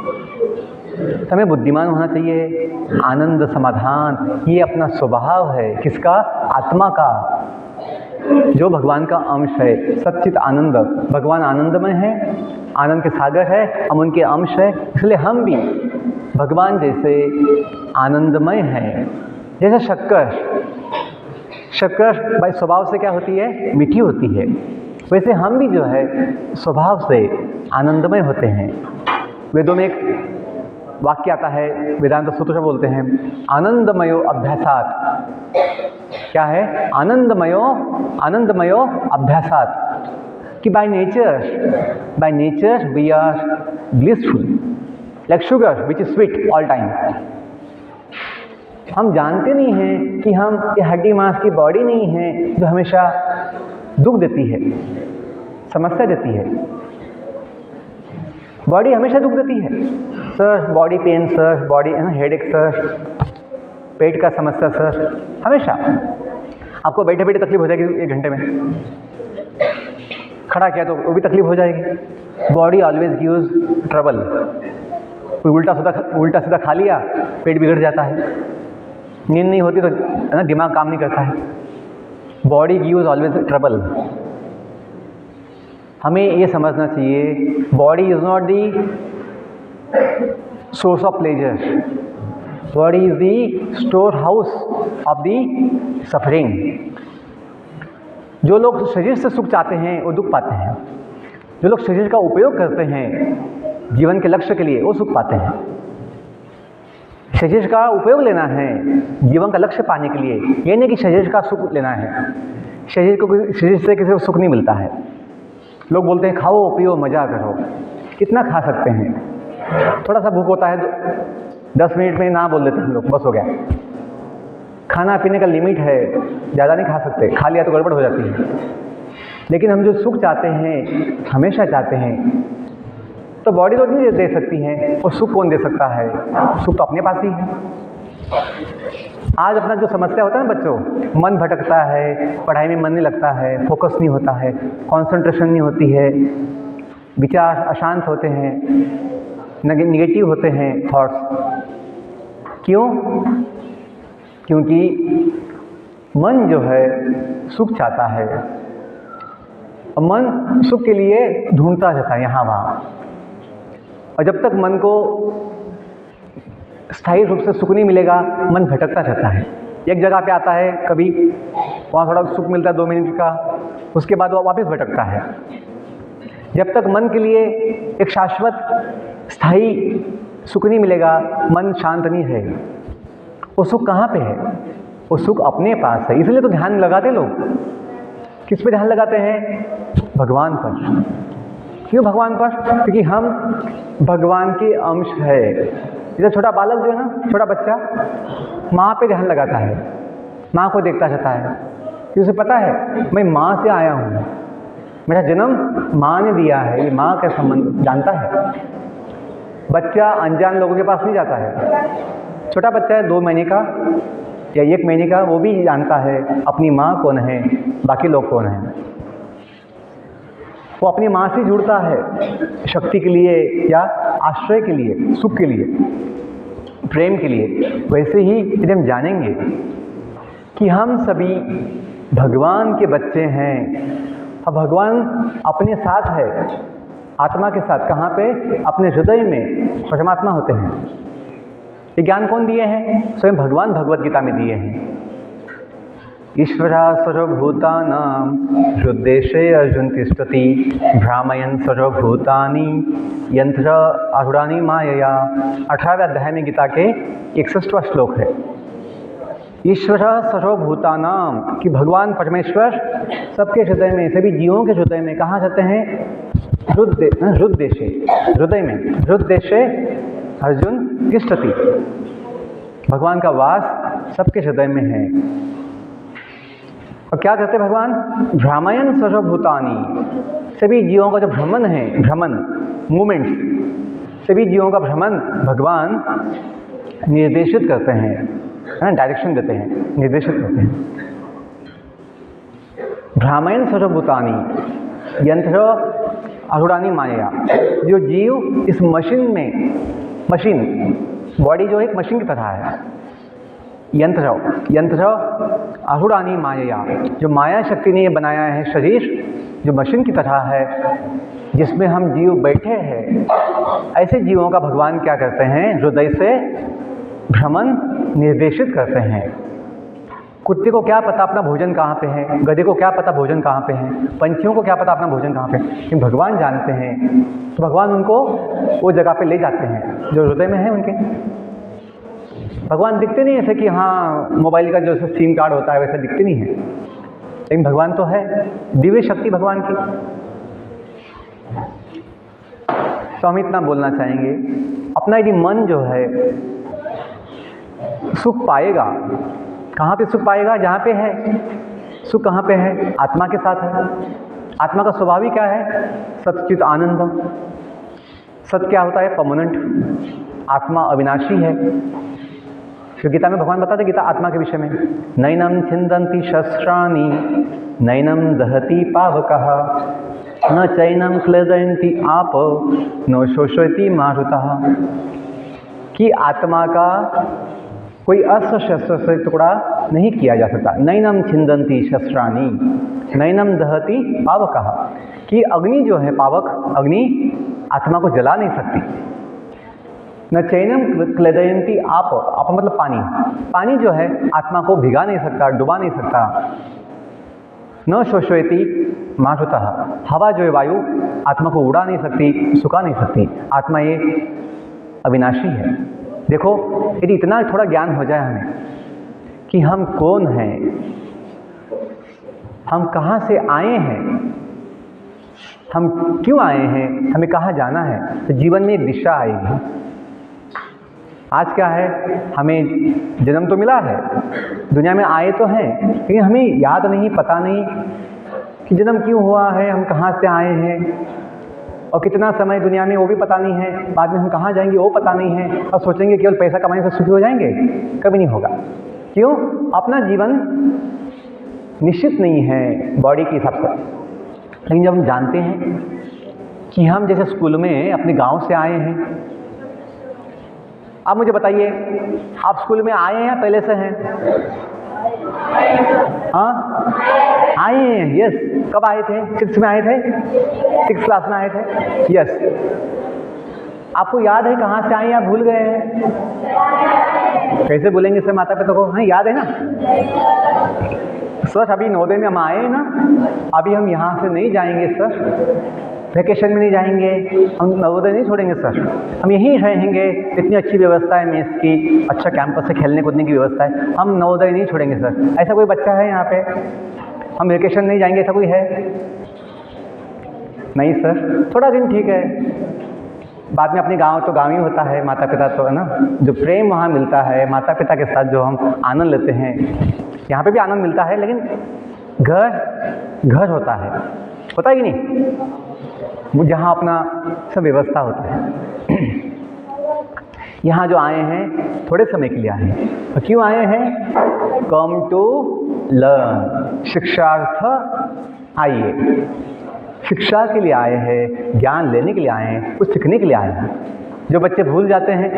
तो हमें बुद्धिमान होना चाहिए। आनंद, समाधान, ये अपना स्वभाव है। किसका? आत्मा का, जो भगवान का अंश है, सच्चित आनंद। भगवान आनंदमय है, आनंद के सागर है, हम उनके अंश है, इसलिए हम भी भगवान जैसे आनंदमय हैं। जैसे शक्कर भाई स्वभाव से क्या होती है? मीठी होती है, वैसे हम भी जो है स्वभाव से आनंदमय होते हैं। वेदों में एक वाक्य आता है, वेदांत सूत्र बोलते हैं, आनंदमयो अभ्यासात। क्या है? आनंदमयो अभ्यासात, कि by nature we are blissful like sugar which is sweet all time. हम जानते नहीं हैं कि हम ये हड्डी मांस की बॉडी नहीं है जो हमेशा दुख देती है, समस्या देती है। बॉडी हमेशा दुख देती है, sir body pain sir, body headache sir, पेट का समस्या सर, हमेशा। आपको बैठे बैठे तकलीफ हो जाएगी 1 घंटे में, खड़ा किया तो वो भी तकलीफ हो जाएगी। Body always gives trouble. कोई उल्टा सीधा खा लिया, पेट बिगड़ जाता है। नींद नहीं होती तो है ना, दिमाग काम नहीं करता है। Body gives always trouble. हमें ये समझना चाहिए, body is not the source of pleasure, body is the store house of the suffering. जो लोग शरीर से सुख चाहते हैं वो दुख पाते हैं, जो लोग शरीर का उपयोग करते हैं जीवन के लक्ष्य के लिए वो सुख पाते हैं। शरीर का उपयोग लेना है जीवन का लक्ष्य पाने के लिए, ये नहीं कि शरीर का सुख लेना है। शरीर से किसी को सुख नहीं मिलता है। लोग बोलते हैं खाओ पियो मज़ा करो, कितना खा सकते हैं? थोड़ा सा भूख होता है 10 मिनट में ना बोल देते हैं लोग, बस हो गया। खाना पीने का लिमिट है, ज़्यादा नहीं खा सकते, खा लिया तो गड़बड़ हो जाती है। लेकिन हम जो सुख चाहते हैं, हमेशा चाहते हैं, तो बॉडी तो नहीं दे सकती है, और सुख कौन दे सकता है? सुख तो अपने पास ही है। आज अपना जो समस्या होता है ना बच्चों, मन भटकता है, पढ़ाई में मन नहीं लगता है, फोकस नहीं होता है, कंसंट्रेशन नहीं होती है, विचार अशांत होते हैं, निगेटिव होते हैं थॉट्स। क्यों? क्योंकि मन जो है सुख चाहता है, और मन सुख के लिए ढूंढता रहता है यहाँ वहाँ, और जब तक मन को स्थायी रूप से सुख नहीं मिलेगा मन भटकता रहता है। एक जगह पे आता है, कभी वहाँ थोड़ा सुख मिलता है 2 मिनट का, उसके बाद वो वापस भटकता है। जब तक मन के लिए एक शाश्वत स्थायी सुख नहीं मिलेगा मन शांत नहीं रहेगा। वो सुख कहाँ पे है? वो सुख अपने पास है। इसलिए तो ध्यान लगाते लोग। किस पे ध्यान लगाते हैं? भगवान पर। क्यों भगवान पर? क्योंकि हम भगवान के अंश है। जैसे छोटा बालक जो है ना, छोटा बच्चा माँ पे ध्यान लगाता है, माँ को देखता रहता है, क्योंकि उसे पता है मैं माँ से आया हूँ, मेरा जन्म माँ ने दिया है, ये माँ का संबंध जानता है। बच्चा अनजान लोगों के पास नहीं जाता है। छोटा बच्चा है 2 महीने का या 1 महीने का, वो भी जानता है अपनी माँ कौन है, बाकी लोग कौन हैं। वो अपनी माँ से जुड़ता है शक्ति के लिए या आश्रय के लिए, सुख के लिए, प्रेम के लिए। वैसे ही यदि हम जानेंगे कि हम सभी भगवान के बच्चे हैं और भगवान अपने साथ है, आत्मा के साथ। कहाँ पे? अपने हृदय में परमात्मा होते हैं। ये ज्ञान कौन दिए हैं? स्वयं भगवान भगवत गीता में दिए हैं। ईश्वरा सर्वभूतानां हृद्देशे अर्जुन तिष्ठति भ्रामयन् सर्वभूतानि यंत्र आरूढ़ानि मायया। 18वें अध्याय में गीता के 61वां श्लोक है। ईश्वर सर्वभूतानां, कि भगवान परमेश्वर सबके हृदय में, सभी जीवों के हृदय में। कहाँ रहते हैं? हृद्देशे, हृदय में। हृद्देशे अर्जुन तिष्ठति, भगवान का वास सबके हृदय में है। और क्या कहते हैं भगवान? भ्रामयन् सर्वभूतानि, सभी जीवों का जो भ्रमण है, भ्रमण मूवमेंट्स, सभी जीवों का भ्रमण भगवान निर्देशित करते हैं, है ना, डायरेक्शन देते हैं, निर्देशित करते हैं। भ्रामयन् सर्वभूतानि यंत्र आरूढ़ानि मायया। जो जीव इस मशीन में, मशीन बॉडी जो एक मशीन की तरह है, यंत्र आरूढ़ानि मायया, जो माया शक्ति ने ये बनाया है शरीर, जो मशीन की तरह है जिसमें हम जीव बैठे हैं, ऐसे जीवों का भगवान क्या करते हैं? हृदय से भ्रमण निर्देशित करते हैं। कुत्ते को क्या पता अपना भोजन कहाँ पे है, गधे को क्या पता भोजन कहाँ पे है, पंछियों को क्या पता अपना भोजन कहाँ पे है, लेकिन भगवान जानते हैं। तो भगवान उनको वो जगह पे ले जाते हैं जो हृदय में है उनके। भगवान दिखते नहीं ऐसे कि हाँ मोबाइल का जो सिम कार्ड होता है वैसे दिखते नहीं है, लेकिन भगवान तो है, दिव्य शक्ति भगवान की। तो हम इतना बोलना चाहेंगे, अपना यदि मन जो है सुख पाएगा, कहाँ पे सुख पाएगा? जहाँ पे है सुख। कहाँ पे है? आत्मा के साथ है। आत्मा का स्वभाव ही क्या है? सच्चित आनंद। सत्य क्या होता है? परमानेंट। आत्मा अविनाशी है। तो गीता में भगवान बताते, गीता आत्मा के विषय में, नैनम छिन्दन्ति शस्त्राणि नैनम दहति पावकः न चैनम क्लेदयन्ति आप न शोषयति मारुतः। कि आत्मा का कोई अस्त्र शस्त्र से टुकड़ा नहीं किया जा सकता। नैनम छिन्दन्ति शस्त्राणि नैनम दहति पावकः, कि अग्नि जो है, पावक अग्नि आत्मा को जला नहीं सकती। न चैनम क्लेदयन्ति आप मतलब पानी, पानी जो है आत्मा को भिगा नहीं सकता, डुबा नहीं सकता। न शोषयति मारुतः, हवा जो है वायु आत्मा को उड़ा नहीं सकती, सुखा नहीं सकती। आत्मा ये अविनाशी है। देखो, यदि इतना थोड़ा ज्ञान हो जाए हमें कि हम कौन हैं, हम कहाँ से आए हैं, हम क्यों आए हैं, हमें कहाँ जाना है, तो जीवन में एक दिशा आएगी। आज क्या है? हमें जन्म तो मिला है, दुनिया में आए तो हैं, लेकिन हमें याद नहीं, पता नहीं कि जन्म क्यों हुआ है, हम कहाँ से आए हैं, और कितना समय दुनिया में वो भी पता नहीं है। बाद में हम कहाँ जाएंगे वो पता नहीं है, और सोचेंगे केवल पैसा कमाने से सुखी हो जाएंगे, कभी नहीं होगा। क्यों? अपना जीवन निश्चित नहीं है बॉडी के हिसाब से। लेकिन जब हम जानते हैं कि हम जैसे स्कूल में अपने गांव से आए हैं, आप मुझे बताइए, आप स्कूल में आए हैं या पहले से हैं? हाँ आए हैं, यस। कब आए थे? 6 में आए थे, 6 क्लास में आए थे, यस। आपको याद है कहाँ से आए या भूल गए हैं? कैसे भूलेंगे सर माता पिता को? हाँ याद है ना सर, अभी नवोदय में हम आए हैं ना, अभी हम यहाँ से नहीं जाएंगे सर, वैकेशन में नहीं जाएंगे, हम नवोदय नहीं छोड़ेंगे सर, हम यहीं रहेंगे, इतनी अच्छी व्यवस्था है मेस की, अच्छा कैंपस से खेलने कूदने की व्यवस्था है, हम नवोदय नहीं छोड़ेंगे सर। ऐसा कोई बच्चा है यहाँ पे? हम वैकेशन नहीं जाएंगे, ऐसा कोई है? नहीं सर, थोड़ा दिन ठीक है, बाद में अपने गांव तो गांव ही होता है, माता पिता तो है ना, जो प्रेम वहाँ मिलता है माता पिता के साथ, जो हम आनंद लेते हैं, यहाँ पे भी आनंद मिलता है, लेकिन घर घर होता है कि नहीं, वो जहाँ अपना सब व्यवस्था होता है। यहाँ जो आए हैं थोड़े समय के लिए आए हैं, और क्यों आए हैं? कम टू लर्न, शिक्षार्थ आइए, शिक्षा के लिए आए हैं, ज्ञान लेने के लिए आए हैं, कुछ सीखने के लिए आए हैं। जो बच्चे भूल जाते हैं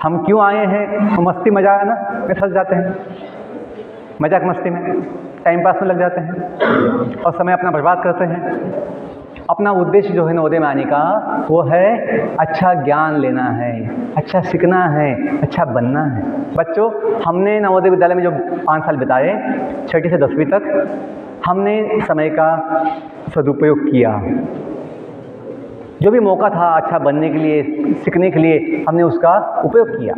हम क्यों आए हैं, तो मस्ती मजाक ना में फंस जाते हैं, मजाक मस्ती में टाइम पास में लग जाते हैं और समय अपना बर्बाद करते हैं। अपना उद्देश्य जो है नवोदय में आने का, वो है अच्छा ज्ञान लेना है, अच्छा सीखना है, अच्छा बनना है। बच्चों, हमने नवोदय विद्यालय में जो 5 साल बिताए, 6ठी से 10वीं तक, हमने समय का सदुपयोग किया। जो भी मौका था अच्छा बनने के लिए, सीखने के लिए, हमने उसका उपयोग किया।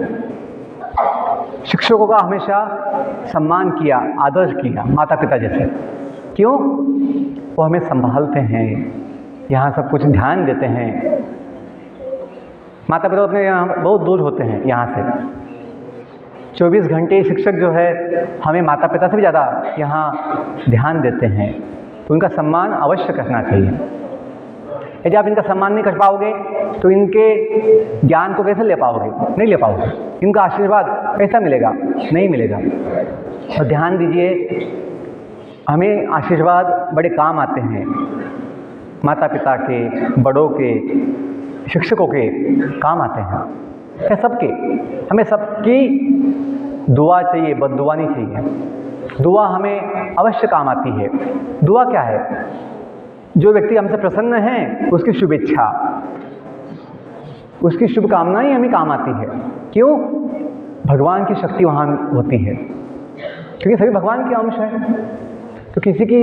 शिक्षकों का हमेशा सम्मान किया, आदर किया, माता पिता जैसे। क्यों? वो हमें संभालते हैं, यहाँ सब कुछ ध्यान देते हैं। माता पिता अपने यहाँ बहुत दूर होते हैं यहाँ से, 24 घंटे शिक्षक जो है हमें माता पिता से भी ज़्यादा यहाँ ध्यान देते हैं, तो उनका सम्मान अवश्य करना चाहिए। यदि आप इनका सम्मान नहीं कर पाओगे तो इनके ज्ञान को कैसे ले पाओगे? नहीं ले पाओगे। इनका आशीर्वाद कैसा मिलेगा? नहीं मिलेगा। तो ध्यान दीजिए, हमें आशीर्वाद बड़े काम आते हैं, माता पिता के, बड़ों के, शिक्षकों के काम आते हैं, या सबके। हमें सबकी दुआ चाहिए, बद्दुआ नहीं चाहिए। दुआ हमें अवश्य काम आती है। दुआ क्या है? जो व्यक्ति हमसे प्रसन्न है उसकी शुभेच्छा, उसकी शुभकामनाएं हमें काम आती है। क्यों? भगवान की शक्ति वहाँ होती है, क्योंकि सभी भगवान के अंश हैं। तो किसी की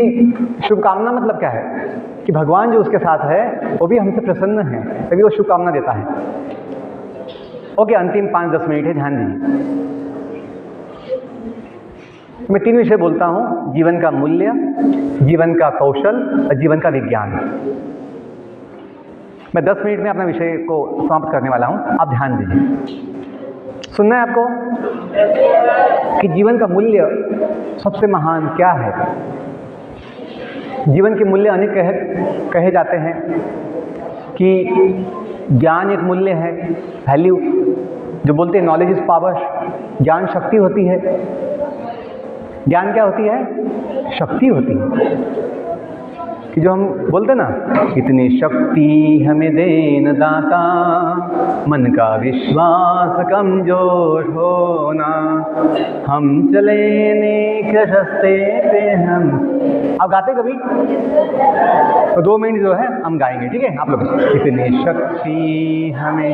शुभकामना मतलब क्या है? कि भगवान जो उसके साथ है वो भी हमसे प्रसन्न है, तभी वो शुभकामना देता है। ओके, अंतिम 5-10 मिनट है, ध्यान दीजिए। मैं 3 विषय बोलता हूँ: जीवन का मूल्य, जीवन का कौशल और जीवन का विज्ञान। मैं 10 मिनट में अपना विषय को समाप्त करने वाला हूँ, आप ध्यान दीजिए। सुनना है आपको कि जीवन का मूल्य सबसे महान क्या है। जीवन के मूल्य अनेक कहे जाते हैं कि ज्ञान एक मूल्य है, वैल्यू, जो बोलते हैं नॉलेज इज पावर, ज्ञान शक्ति होती है। ज्ञान क्या होती है? शक्ति होती है। कि जो हम बोलते ना, इतनी शक्ति हमें देन दाता, मन का विश्वास कमजोर होना, हम चले नेक रास्ते पे हम। आप गाते कभी? तो 2 मिनट जो है हम गाएंगे, ठीक है आप लोग? इतनी शक्ति हमें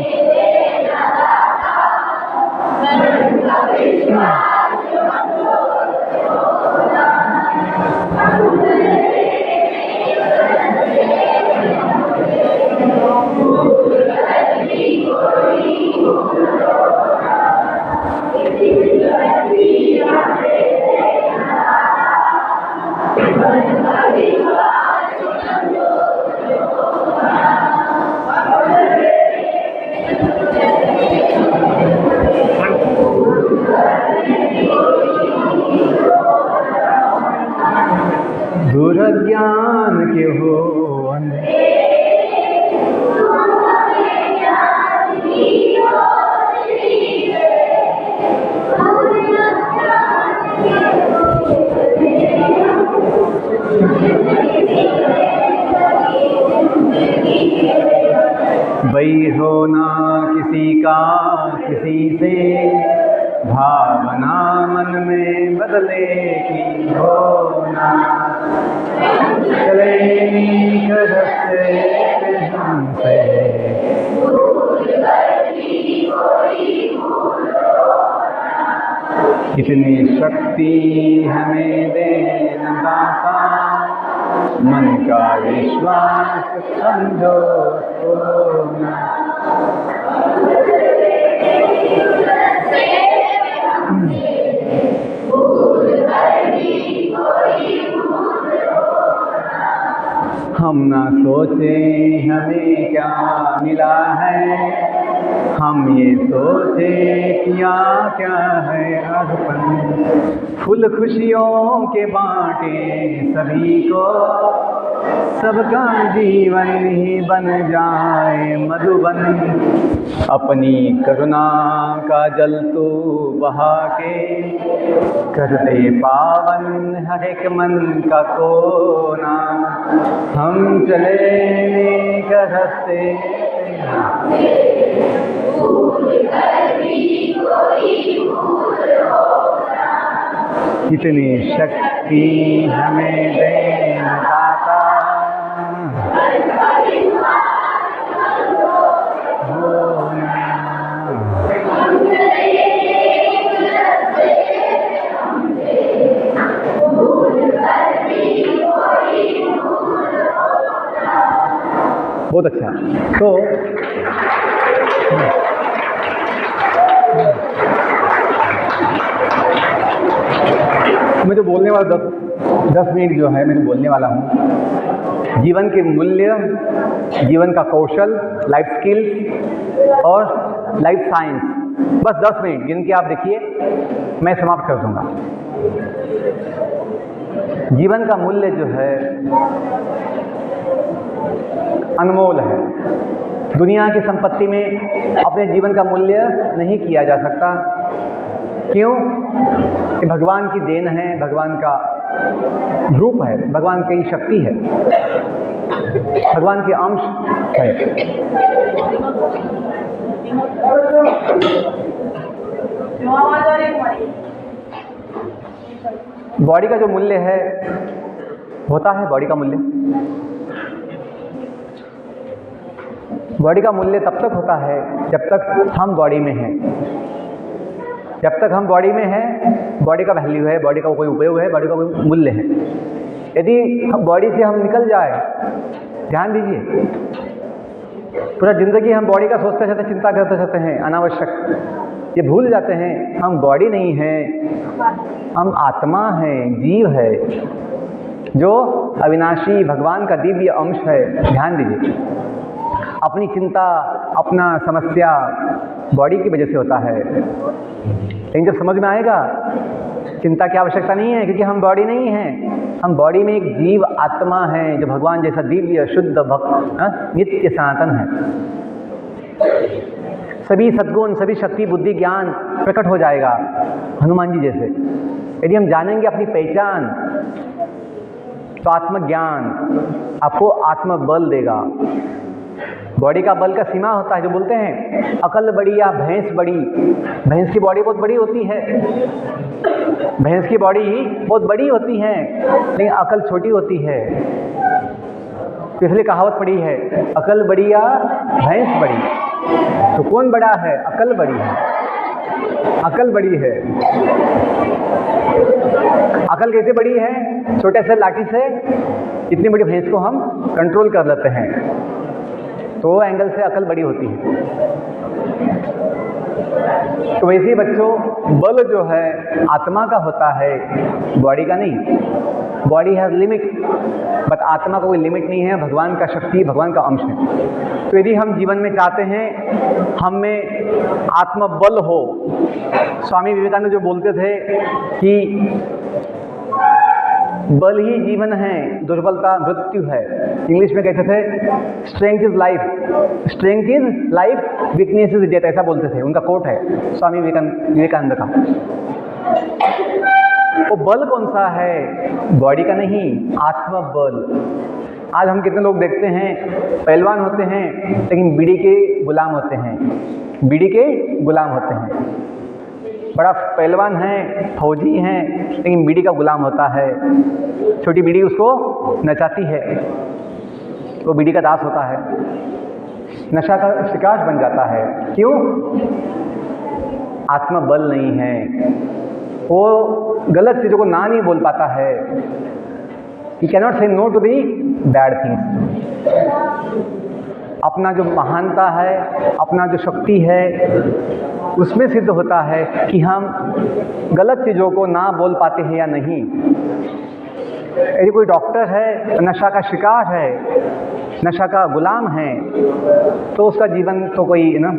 ज्ञान के हो बैर होना किसी का किसी से, भावना मन में बदले की होना, चले कर से हमसे इतनी शक्ति हमें देना दाता, मन का विश्वास समझो ना। हम ना सोचे हमें क्या मिला है, हम ये सोचे किया क्या है अर्पण। फूल खुशियों के बांटे सभी को, सबका जीवन ही बन जाए मधुबन। अपनी करुणा का जल तू बहा के, कर दे पावन हर एक मन का कोना। हम चले कर रास्ते इतनी शक्ति हमें देना दाता, बहुत अच्छा। तो मैं जो बोलने वाला 10 मिनट जो है मैं जो बोलने वाला हूँ, जीवन के मूल्य, जीवन का कौशल, लाइफ स्किल्स और लाइफ साइंस, बस 10 मिनट गिन के आप देखिए, मैं समाप्त कर दूंगा। जीवन का मूल्य जो है अनमोल है। दुनिया की संपत्ति में अपने जीवन का मूल्य नहीं किया जा सकता। क्यों? कि भगवान की देन है, भगवान का रूप है, भगवान की शक्ति है, भगवान के अंश है। बॉडी का जो मूल्य है होता है, बॉडी का मूल्य, बॉडी का मूल्य तब तक होता है जब तक हम बॉडी में हैं। जब तक हम बॉडी में हैं, बॉडी का वैल्यू है, बॉडी का कोई उपयोग है, बॉडी का कोई मूल्य है। यदि हम बॉडी से हम निकल जाए, ध्यान दीजिए, पूरा ज़िंदगी हम बॉडी का सोचते रहते, चिंता करते रहते हैं अनावश्यक, ये भूल जाते हैं हम बॉडी नहीं हैं, हम आत्मा हैं, जीव है, जो अविनाशी भगवान का दिव्य अंश है। ध्यान दीजिए, अपनी चिंता, अपना समस्या बॉडी की वजह से होता है, लेकिन जब समझ में आएगा चिंता की आवश्यकता नहीं है, क्योंकि हम बॉडी नहीं हैं, हम बॉडी में एक जीव आत्मा है जो भगवान जैसा दिव्य शुद्ध भक्त नित्य सनातन है। सभी सद्गुण, सभी शक्ति, बुद्धि, ज्ञान प्रकट हो जाएगा हनुमान जी जैसे। यदि हम जानेंगे अपनी पहचान, तो आत्मज्ञान आपको आत्मबल देगा। बॉडी का बल का सीमा होता है, जो बोलते हैं अकल बड़ी या भैंस बड़ी। भैंस की बॉडी बहुत बड़ी होती है, भैंस की बॉडी बहुत बड़ी होती है, लेकिन अकल छोटी होती है। इसलिए कहावत पड़ी है, अकल बड़ी या भैंस बड़ी। तो कौन बड़ा है? अकल बड़ी है, अकल बड़ी है। अकल कैसे बड़ी है? छोटे से लाठी से इतनी बड़ी भैंस को हम कंट्रोल कर लेते हैं, तो वो एंगल से अकल बड़ी होती है। तो वैसे ही बच्चों, बल जो है आत्मा का होता है, बॉडी का नहीं। बॉडी हैज़ लिमिट, बट आत्मा का कोई लिमिट नहीं है, भगवान का शक्ति, भगवान का अंश है। तो यदि हम जीवन में चाहते हैं हम में आत्मबल हो, स्वामी विवेकानंद जो बोलते थे कि बल ही जीवन है, दुर्बलता मृत्यु है। इंग्लिश में कहते थे strength is life, strength is life, weakness is death, ऐसा बोलते थे। उनका कोट है स्वामी विवेकानंद का। वो बल कौन सा है? बॉडी का नहीं, आत्मबल। आज हम कितने लोग देखते हैं पहलवान होते हैं, लेकिन बीड़ी के गुलाम होते हैं, बीड़ी के गुलाम होते हैं। बड़ा पहलवान है, फौजी हैं, लेकिन बीड़ी का गुलाम होता है। छोटी बीड़ी उसको नचाती है, वो बीड़ी का दास होता है, नशा का शिकार बन जाता है। क्यों? आत्मबल नहीं है, वो गलत चीज़ों को ना नहीं बोल पाता है। He cannot say no to the bad things। अपना जो महानता है, अपना जो शक्ति है, उसमें सिद्ध होता है कि हम गलत चीज़ों को ना बोल पाते हैं या नहीं। यदि कोई डॉक्टर है, नशा का शिकार है, नशा का गुलाम है, तो उसका जीवन तो कोई ना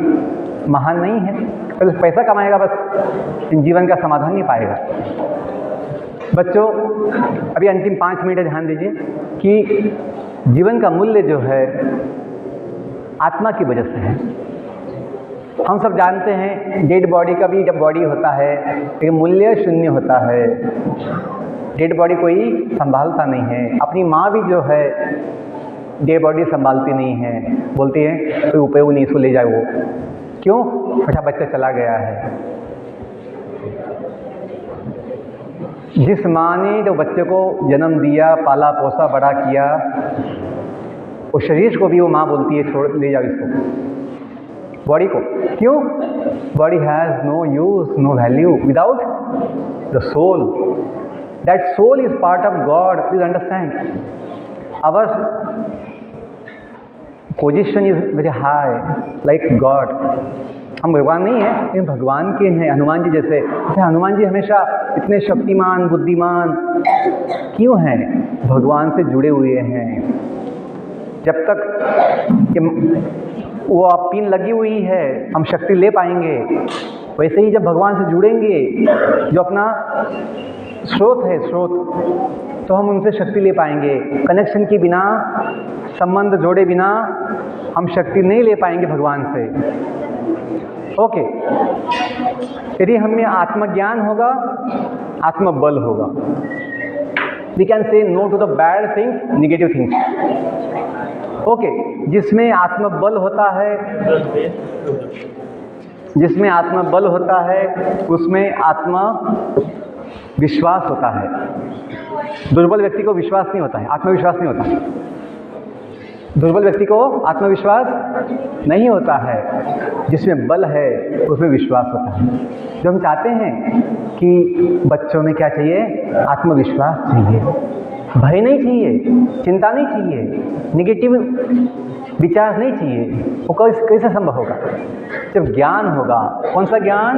महान नहीं है। तो पैसा कमाएगा बस, जीवन का समाधान नहीं पाएगा। बच्चों, अभी अंतिम 5 मिनट ध्यान दीजिए कि जीवन का मूल्य जो है आत्मा की वजह से है। हम सब जानते हैं डेड बॉडी का भी जब बॉडी होता है एक मूल्य शून्य होता है। डेड बॉडी कोई संभालता नहीं है। अपनी माँ भी जो है डेड बॉडी संभालती नहीं है, बोलती है कोई उपयोग नहीं, इसको ले जाए। वो क्यों? अच्छा बच्चा चला गया है। जिस माँ ने जो बच्चे को जन्म दिया, पाला पोसा बड़ा किया, उस शरीर को भी वो माँ बोलती है छोड़ ले जाओ इसको, बॉडी को। क्यों? Body has no use, no value without the soul. That soul is part of God, please understand. Our position is very high like God. हम भगवान नहीं हैं, लेकिन भगवान के हैं, हनुमान जी जैसे। हनुमान जी हमेशा इतने शक्तिमान, बुद्धिमान क्यों हैं? भगवान से जुड़े हुए हैं। जब तक वो आप पिन लगी हुई है, हम शक्ति ले पाएंगे। वैसे ही जब भगवान से जुड़ेंगे, जो अपना स्रोत है, स्रोत, तो हम उनसे शक्ति ले पाएंगे। कनेक्शन के बिना, संबंध जोड़े बिना हम शक्ति नहीं ले पाएंगे भगवान से। ओके, यदि हमें आत्मज्ञान होगा, आत्मबल होगा। We can say no to the bad things, negative things. Okay, जिसमें आत्मबल होता है, जिसमें आत्मबल होता है उसमें आत्मविश्वास होता है। दुर्बल व्यक्ति को विश्वास नहीं होता है, आत्मविश्वास नहीं होता। दुर्बल व्यक्ति को आत्मविश्वास नहीं होता है। जिसमें बल है उसमें विश्वास होता है। जो हम चाहते हैं कि बच्चों में क्या चाहिए? आत्मविश्वास चाहिए, भय नहीं चाहिए, चिंता नहीं चाहिए, नेगेटिव विचार नहीं चाहिए। वो कैसे संभव होगा? जब ज्ञान होगा। कौन सा ज्ञान?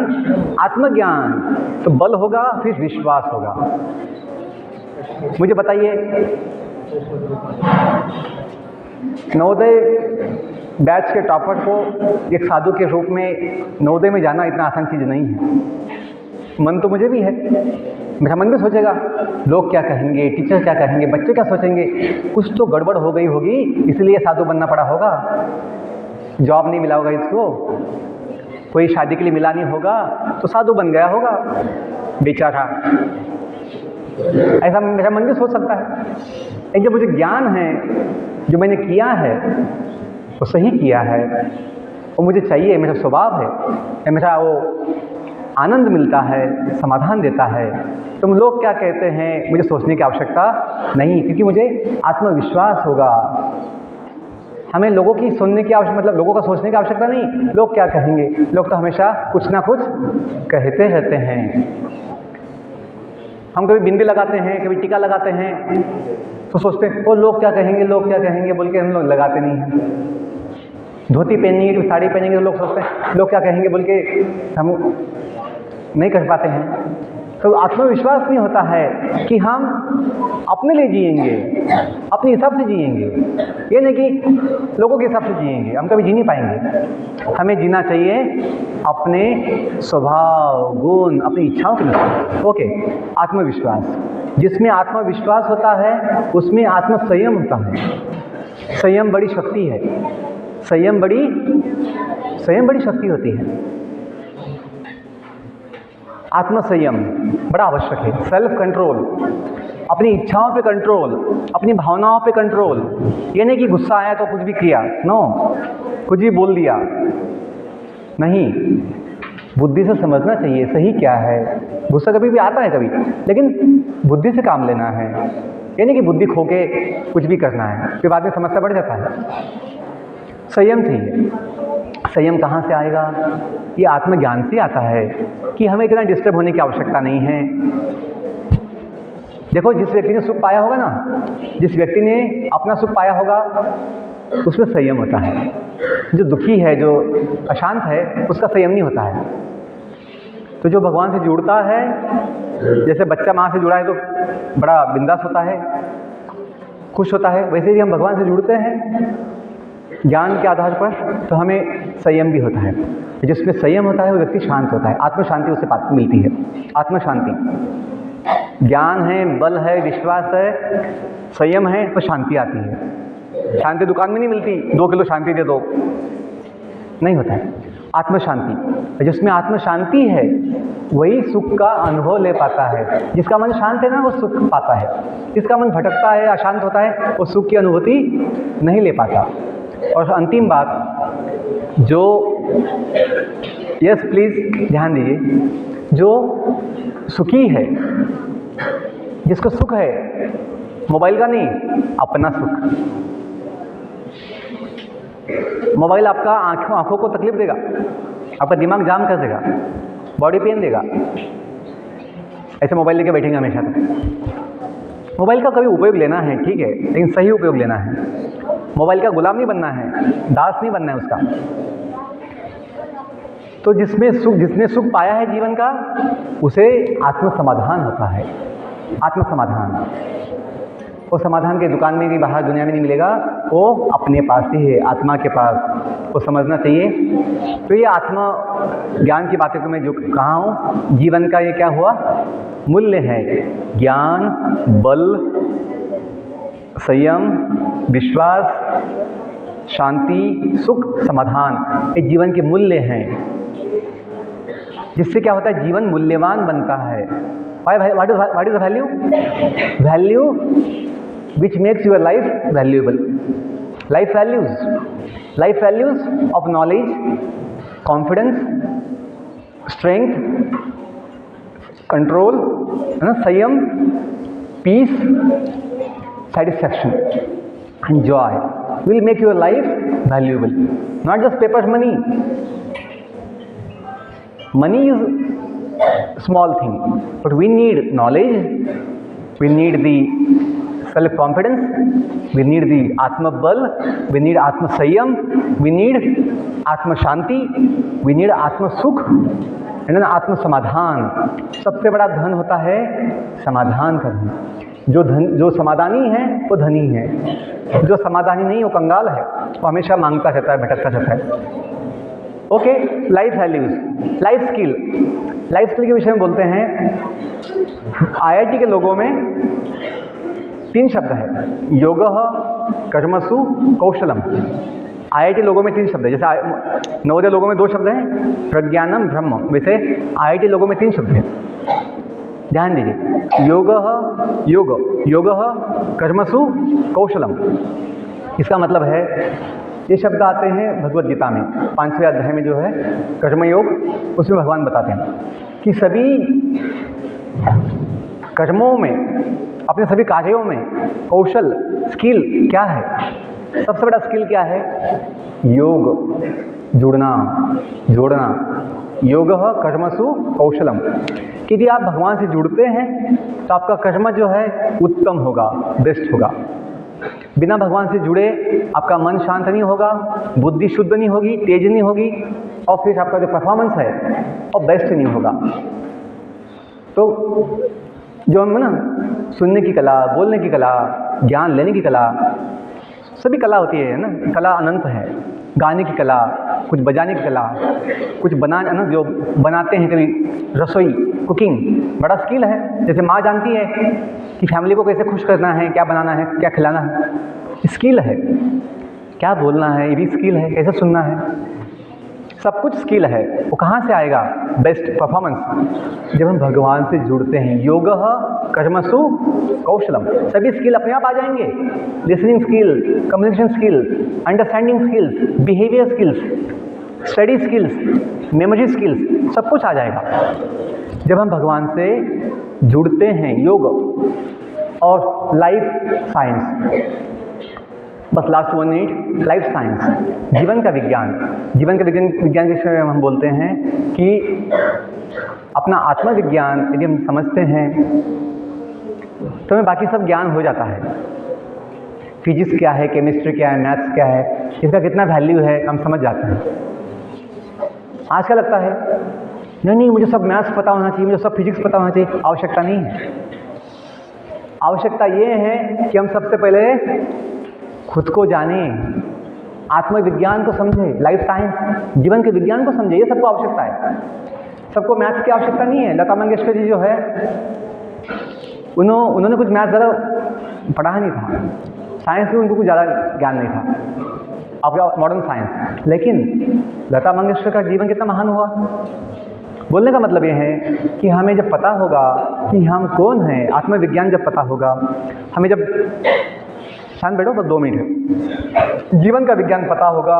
आत्मज्ञान। तो बल होगा, फिर विश्वास होगा। मुझे बताइए, नवोदय बैच के टॉपर को एक साधु के रूप में नवोदय में जाना इतना आसान चीज़ नहीं है। मन तो मुझे भी है, मेरा मन भी सोचेगा लोग क्या कहेंगे, टीचर क्या कहेंगे, बच्चे क्या सोचेंगे। कुछ तो गड़बड़ हो गई होगी, इसलिए साधु बनना पड़ा होगा। जॉब नहीं मिला होगा इसको, कोई शादी के लिए मिला नहीं होगा, तो साधु बन गया होगा बेचारा। ऐसा मेरा मन भी सोच सकता है। लेकिन जब मुझे ज्ञान है, जो मैंने किया है वो सही किया है, वो मुझे चाहिए, मेरा स्वभाव है, मेरा वो आनंद मिलता है, समाधान देता है, तो लोग क्या कहते हैं मुझे सोचने की आवश्यकता नहीं, क्योंकि मुझे आत्मविश्वास होगा। हमें लोगों की सुनने की आवश्यकता, मतलब लोगों का सोचने की आवश्यकता नहीं। लोग क्या कहेंगे? लोग तो हमेशा कुछ ना कुछ कहते रहते हैं। हम कभी बिंदी लगाते हैं, कभी टीका लगाते हैं, तो सोचते हैं वो लोग क्या कहेंगे, लोग क्या कहेंगे बोल के हम लोग लगाते नहीं हैं। धोती पहनेंगे, कभी साड़ी पहनेंगे, तो लोग सोचते हैं लोग क्या कहेंगे बोल के हम नहीं कर पाते हैं। तो आत्मविश्वास नहीं होता है कि हम अपने लिए जिएंगे, अपने हिसाब से जिएंगे। ये नहीं कि लोगों के हिसाब से जिएंगे, हम कभी जी नहीं पाएंगे। हमें जीना चाहिए अपने स्वभाव, गुण, अपनी इच्छाओं के अनुसार। ओके, आत्मविश्वास। जिसमें आत्मविश्वास होता है उसमें आत्मसंयम होता है। संयम बड़ी शक्ति है। संयम बड़ी शक्ति होती है। आत्मसंयम बड़ा आवश्यक है। सेल्फ कंट्रोल, अपनी इच्छाओं पे कंट्रोल, अपनी भावनाओं पे कंट्रोल। ये नहीं कि गुस्सा आया तो कुछ भी किया, नो, कुछ भी बोल दिया, नहीं। बुद्धि से समझना चाहिए सही क्या है। गुस्सा कभी भी आता है कभी, लेकिन बुद्धि से काम लेना है, ये नहीं कि बुद्धि खो के कुछ भी करना है, फिर बाद में समस्या बढ़ जाता है। संयम चाहिए। संयम कहाँ से आएगा? ये आत्मज्ञान से आता है कि हमें इतना डिस्टर्ब होने की आवश्यकता नहीं है। देखो, जिस व्यक्ति ने सुख पाया होगा ना, जिस व्यक्ति ने अपना सुख पाया होगा, उसमें संयम होता है। जो दुखी है, जो अशांत है, उसका संयम नहीं होता है। तो जो भगवान से जुड़ता है, जैसे बच्चा माँ से जुड़ा है तो बड़ा बिंदास होता है, खुश होता है, वैसे ही हम भगवान से जुड़ते हैं ज्ञान के आधार पर, तो हमें संयम भी होता है। जिसमें संयम होता है वो व्यक्ति शांत होता है, आत्म शांति उसे मिलती है। आत्म शांति, ज्ञान है, बल है, विश्वास है, संयम है, तो शांति आती है। शांति दुकान में नहीं मिलती, 2 किलो शांति दे दो, नहीं होता है। आत्म शांति, जिसमें आत्म शांति है वही सुख का अनुभव ले पाता है। जिसका मन शांत है ना, वो सुख पाता है। जिसका मन भटकता है, अशांत होता है, वो सुख की अनुभूति नहीं ले पाता। और अंतिम बात, जो यस प्लीज़ ध्यान दीजिए, जो सुखी है, जिसको सुख है, मोबाइल का नहीं, अपना सुख। मोबाइल आपका आँखों को तकलीफ देगा, आपका दिमाग जाम कर देगा, बॉडी पेन देगा। ऐसे मोबाइल लेके बैठेंगे हमेशा तक। मोबाइल का कभी उपयोग लेना है, ठीक है, लेकिन सही उपयोग लेना है। मोबाइल का गुलाम नहीं बनना है, दास नहीं बनना है उसका। तो जिसने सुख पाया है जीवन का, उसे आत्म समाधान होता है। आत्म समाधान, वो समाधान के दुकान में भी, बाहर दुनिया में नहीं मिलेगा, वो अपने पास ही है, आत्मा के पास। वो समझना चाहिए। तो ये आत्म ज्ञान की बातें तो मैं जो कहा हूँ, जीवन का ये क्या हुआ, मूल्य है। ज्ञान, बल, संयम, विश्वास, शांति, सुख, समाधान, ये जीवन के मूल्य हैं। जिससे क्या होता है, जीवन मूल्यवान बनता है। What is the value? Value which makes your life valuable. Life values of knowledge, confidence, strength, control, संयम, peace, satisfaction and joy will make your life valuable. Not just paper money. Money is small thing, but we need knowledge, we need the self confidence, we need the atma bal, we need atma sanyam, we need atma shanti, we need atma sukh and atma samadhan. सबसे बड़ा धन होता है समाधान का धन। जो समाधानी है वो धनी है, जो समाधानी नहीं वो कंगाल है, वो हमेशा मांगता रहता है, भटकता रहता है। Okay, life values, life skill के विषय में बोलते हैं। IIT के लोगों में 3 शब्द है, योगः, कर्मसु, कौशलम। IIT लोगों में 3 शब्द है। जैसे नवोदय लोगों में 2 शब्द हैं, प्रज्ञानम, ब्रह्म। वैसे IIT लोगों में 3 शब्द हैं। ध्यान दीजिए, योगः, कर्मसु, कौशलम। इसका मतलब है, ये शब्द आते हैं भगवद गीता में 5वें अध्याय में जो है कर्मयोग, उसमें भगवान बताते हैं कि सभी कर्मों में, अपने सभी कार्यों में कौशल, स्किल क्या है? सबसे बड़ा स्किल क्या है? योग, जोड़ना। योगः कर्मसु कौशलम। कि यदि आप भगवान से जुड़ते हैं तो आपका कर्म जो है उत्तम होगा, बेस्ट होगा। बिना भगवान से जुड़े आपका मन शांत नहीं होगा, बुद्धि शुद्ध नहीं होगी, तेज नहीं होगी, और फिर आपका जो परफॉर्मेंस है वो बेस्ट नहीं होगा। तो जो हम ना सुनने की कला, बोलने की कला, ज्ञान लेने की कला, सभी कला होती है ना, कला अनंत है। गाने की कला, कुछ बजाने की कला, कुछ बनाने ना, जो बनाते हैं कभी रसोई, कुकिंग बड़ा स्किल है। जैसे माँ जानती है कि फैमिली को कैसे खुश करना है, क्या बनाना है, क्या खिलाना है, स्किल है। क्या बोलना है, ये भी स्किल है। कैसे सुनना है, सब कुछ स्किल है। वो कहाँ से आएगा? बेस्ट परफॉर्मेंस जब हम भगवान से जुड़ते हैं। योगः कर्मसु कौशलम, सभी स्किल अपने आप आ जाएंगे। Listening skill, communication skill, understanding skills, behaviour skills, study skills, memory skills, सब कुछ आ जाएगा जब हम भगवान से जुड़ते हैं। योग और लाइफ साइंस, बस लास्ट 1 मिनट, लाइफ साइंस, जीवन का विज्ञान। जीवन का विज्ञान के विषय में हम बोलते हैं कि अपना आत्मविज्ञान यदि हम समझते हैं तो हमें बाकी सब ज्ञान हो जाता है। फिजिक्स क्या है, केमिस्ट्री क्या है, मैथ्स क्या है, इसका कितना वैल्यू है हम समझ जाते हैं। आज क्या लगता है, नहीं मुझे सब मैथ्स पता होना चाहिए, मुझे सब फिजिक्स पता होना चाहिए। आवश्यकता नहीं है। आवश्यकता ये है कि हम सबसे पहले खुद को जाने, आत्मविज्ञान को समझे, लाइफ साइंस, जीवन के विज्ञान को समझे। ये सबको आवश्यकता है। सबको मैथ्स की आवश्यकता नहीं है। लता मंगेशकर जी जो है उन्होंने कुछ मैथ्स ज़्यादा पढ़ा नहीं था, साइंस में उनको कुछ ज़्यादा ज्ञान नहीं था, आपका मॉडर्न साइंस। लेकिन लता मंगेशकर का जीवन कितना महान हुआ। बोलने का मतलब ये है कि हमें जब पता होगा कि हम कौन हैं, आत्मविज्ञान जब पता होगा, हमें जब शांत बैठो बस 2 मिनट, जीवन का विज्ञान पता होगा,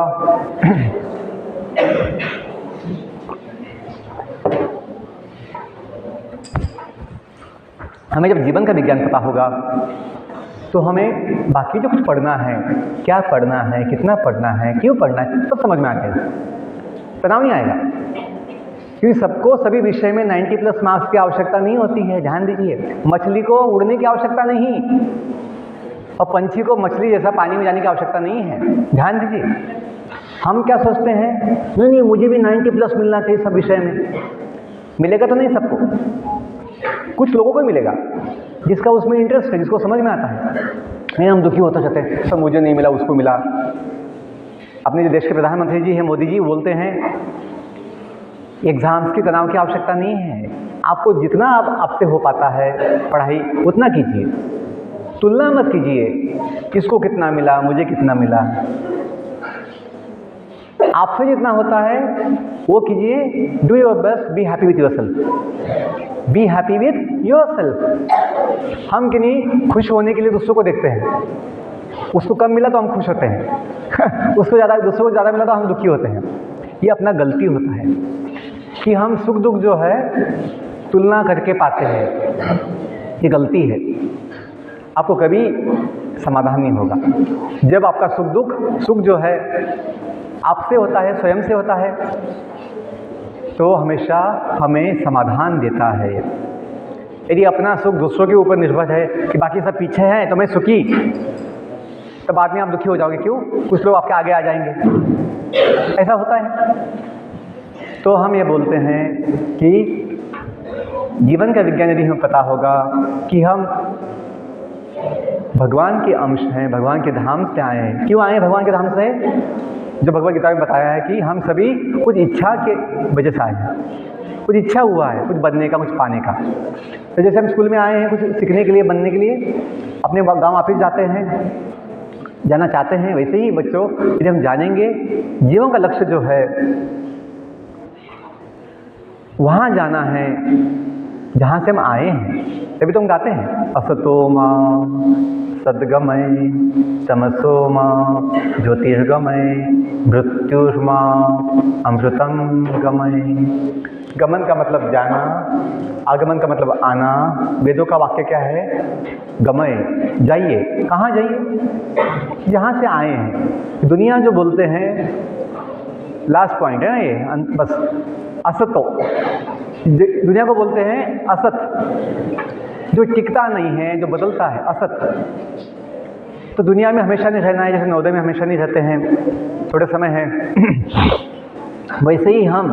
हमें जब जीवन का विज्ञान पता होगा तो हमें बाकी जो कुछ पढ़ना है, क्या पढ़ना है, कितना पढ़ना है, क्यों पढ़ना है, सब समझ में आ जाएगा। तनाव नहीं आएगा, क्योंकि सबको सभी विषय में 90+ मार्क्स की आवश्यकता नहीं होती है। ध्यान दीजिए, मछली को उड़ने की आवश्यकता नहीं और पंछी को मछली जैसा पानी में जाने की आवश्यकता नहीं है। ध्यान दीजिए, हम क्या सोचते हैं, नहीं मुझे भी 90+ मिलना चाहिए सब विषय में। मिलेगा तो नहीं सबको, कुछ लोगों को मिलेगा जिसका उसमें इंटरेस्ट है, जिसको समझ में आता है। नहीं हम दुखी होता चाहते हैं, सब मुझे नहीं मिला उसको मिला। अपने जो देश के प्रधानमंत्री जी हैं, मोदी जी, बोलते हैं एग्ज़ाम्स की तनाव की आवश्यकता नहीं है। आपको जितना आपसे हो पाता है पढ़ाई उतना कीजिए, तुलना मत कीजिए किसको कितना मिला, मुझे कितना मिला। आपसे जितना होता है वो कीजिए। Do your best, be happy with yourself, be happy with yourself. हम कि नहीं खुश होने के लिए दूसरों को देखते हैं, उसको कम मिला तो हम खुश होते हैं उसको ज़्यादा, दूसरों को ज़्यादा मिला तो हम दुखी होते हैं। ये अपना गलती होता है कि हम सुख दुख जो है तुलना करके पाते हैं, ये गलती है। आपको कभी समाधान नहीं होगा। जब आपका सुख जो है आपसे होता है, स्वयं से होता है, तो हमेशा हमें समाधान देता है। यदि अपना सुख दूसरों के ऊपर निर्भर है कि बाकी सब पीछे हैं तो मैं सुखी, तो बाद में आप दुखी हो जाओगे। क्यों? कुछ लोग आपके आगे आ जाएंगे, ऐसा होता है। तो हम ये बोलते हैं कि जीवन का विज्ञान यदि हमें पता होगा कि हम भगवान के अंश हैं, भगवान के धाम से आए हैं। क्यों आए भगवान के धाम से? जो भगवद गीता में बताया है कि हम सभी कुछ इच्छा के वजह से आए हैं, कुछ इच्छा हुआ है, कुछ बनने का, कुछ पाने का। तो जैसे हम स्कूल में आए हैं कुछ सीखने के लिए, बनने के लिए, अपने गांव वापस जाते हैं, जाना चाहते हैं, वैसे ही बच्चों यदि हम जानेंगे जीवन का लक्ष्य जो है वहाँ जाना है जहाँ से हम आए हैं। तभी तो हम गाते हैं, असतो मां सद्गमय तमसो मां ज्योतिर्गमय मृत्युर्मां अमृतम गमय। गमन का मतलब जाना, आगमन का मतलब आना। वेदों का वाक्य क्या है? गमय, जाइए। कहाँ जाइए? जहाँ से आए हैं। दुनिया जो बोलते हैं, लास्ट पॉइंट है ना ये, बस असतो, दुनिया को बोलते हैं असत, जो टिकता नहीं है, जो बदलता है, असत। तो दुनिया में हमेशा नहीं रहना है, जैसे नवोदय में हमेशा नहीं रहते हैं, थोड़े समय है वैसे ही हम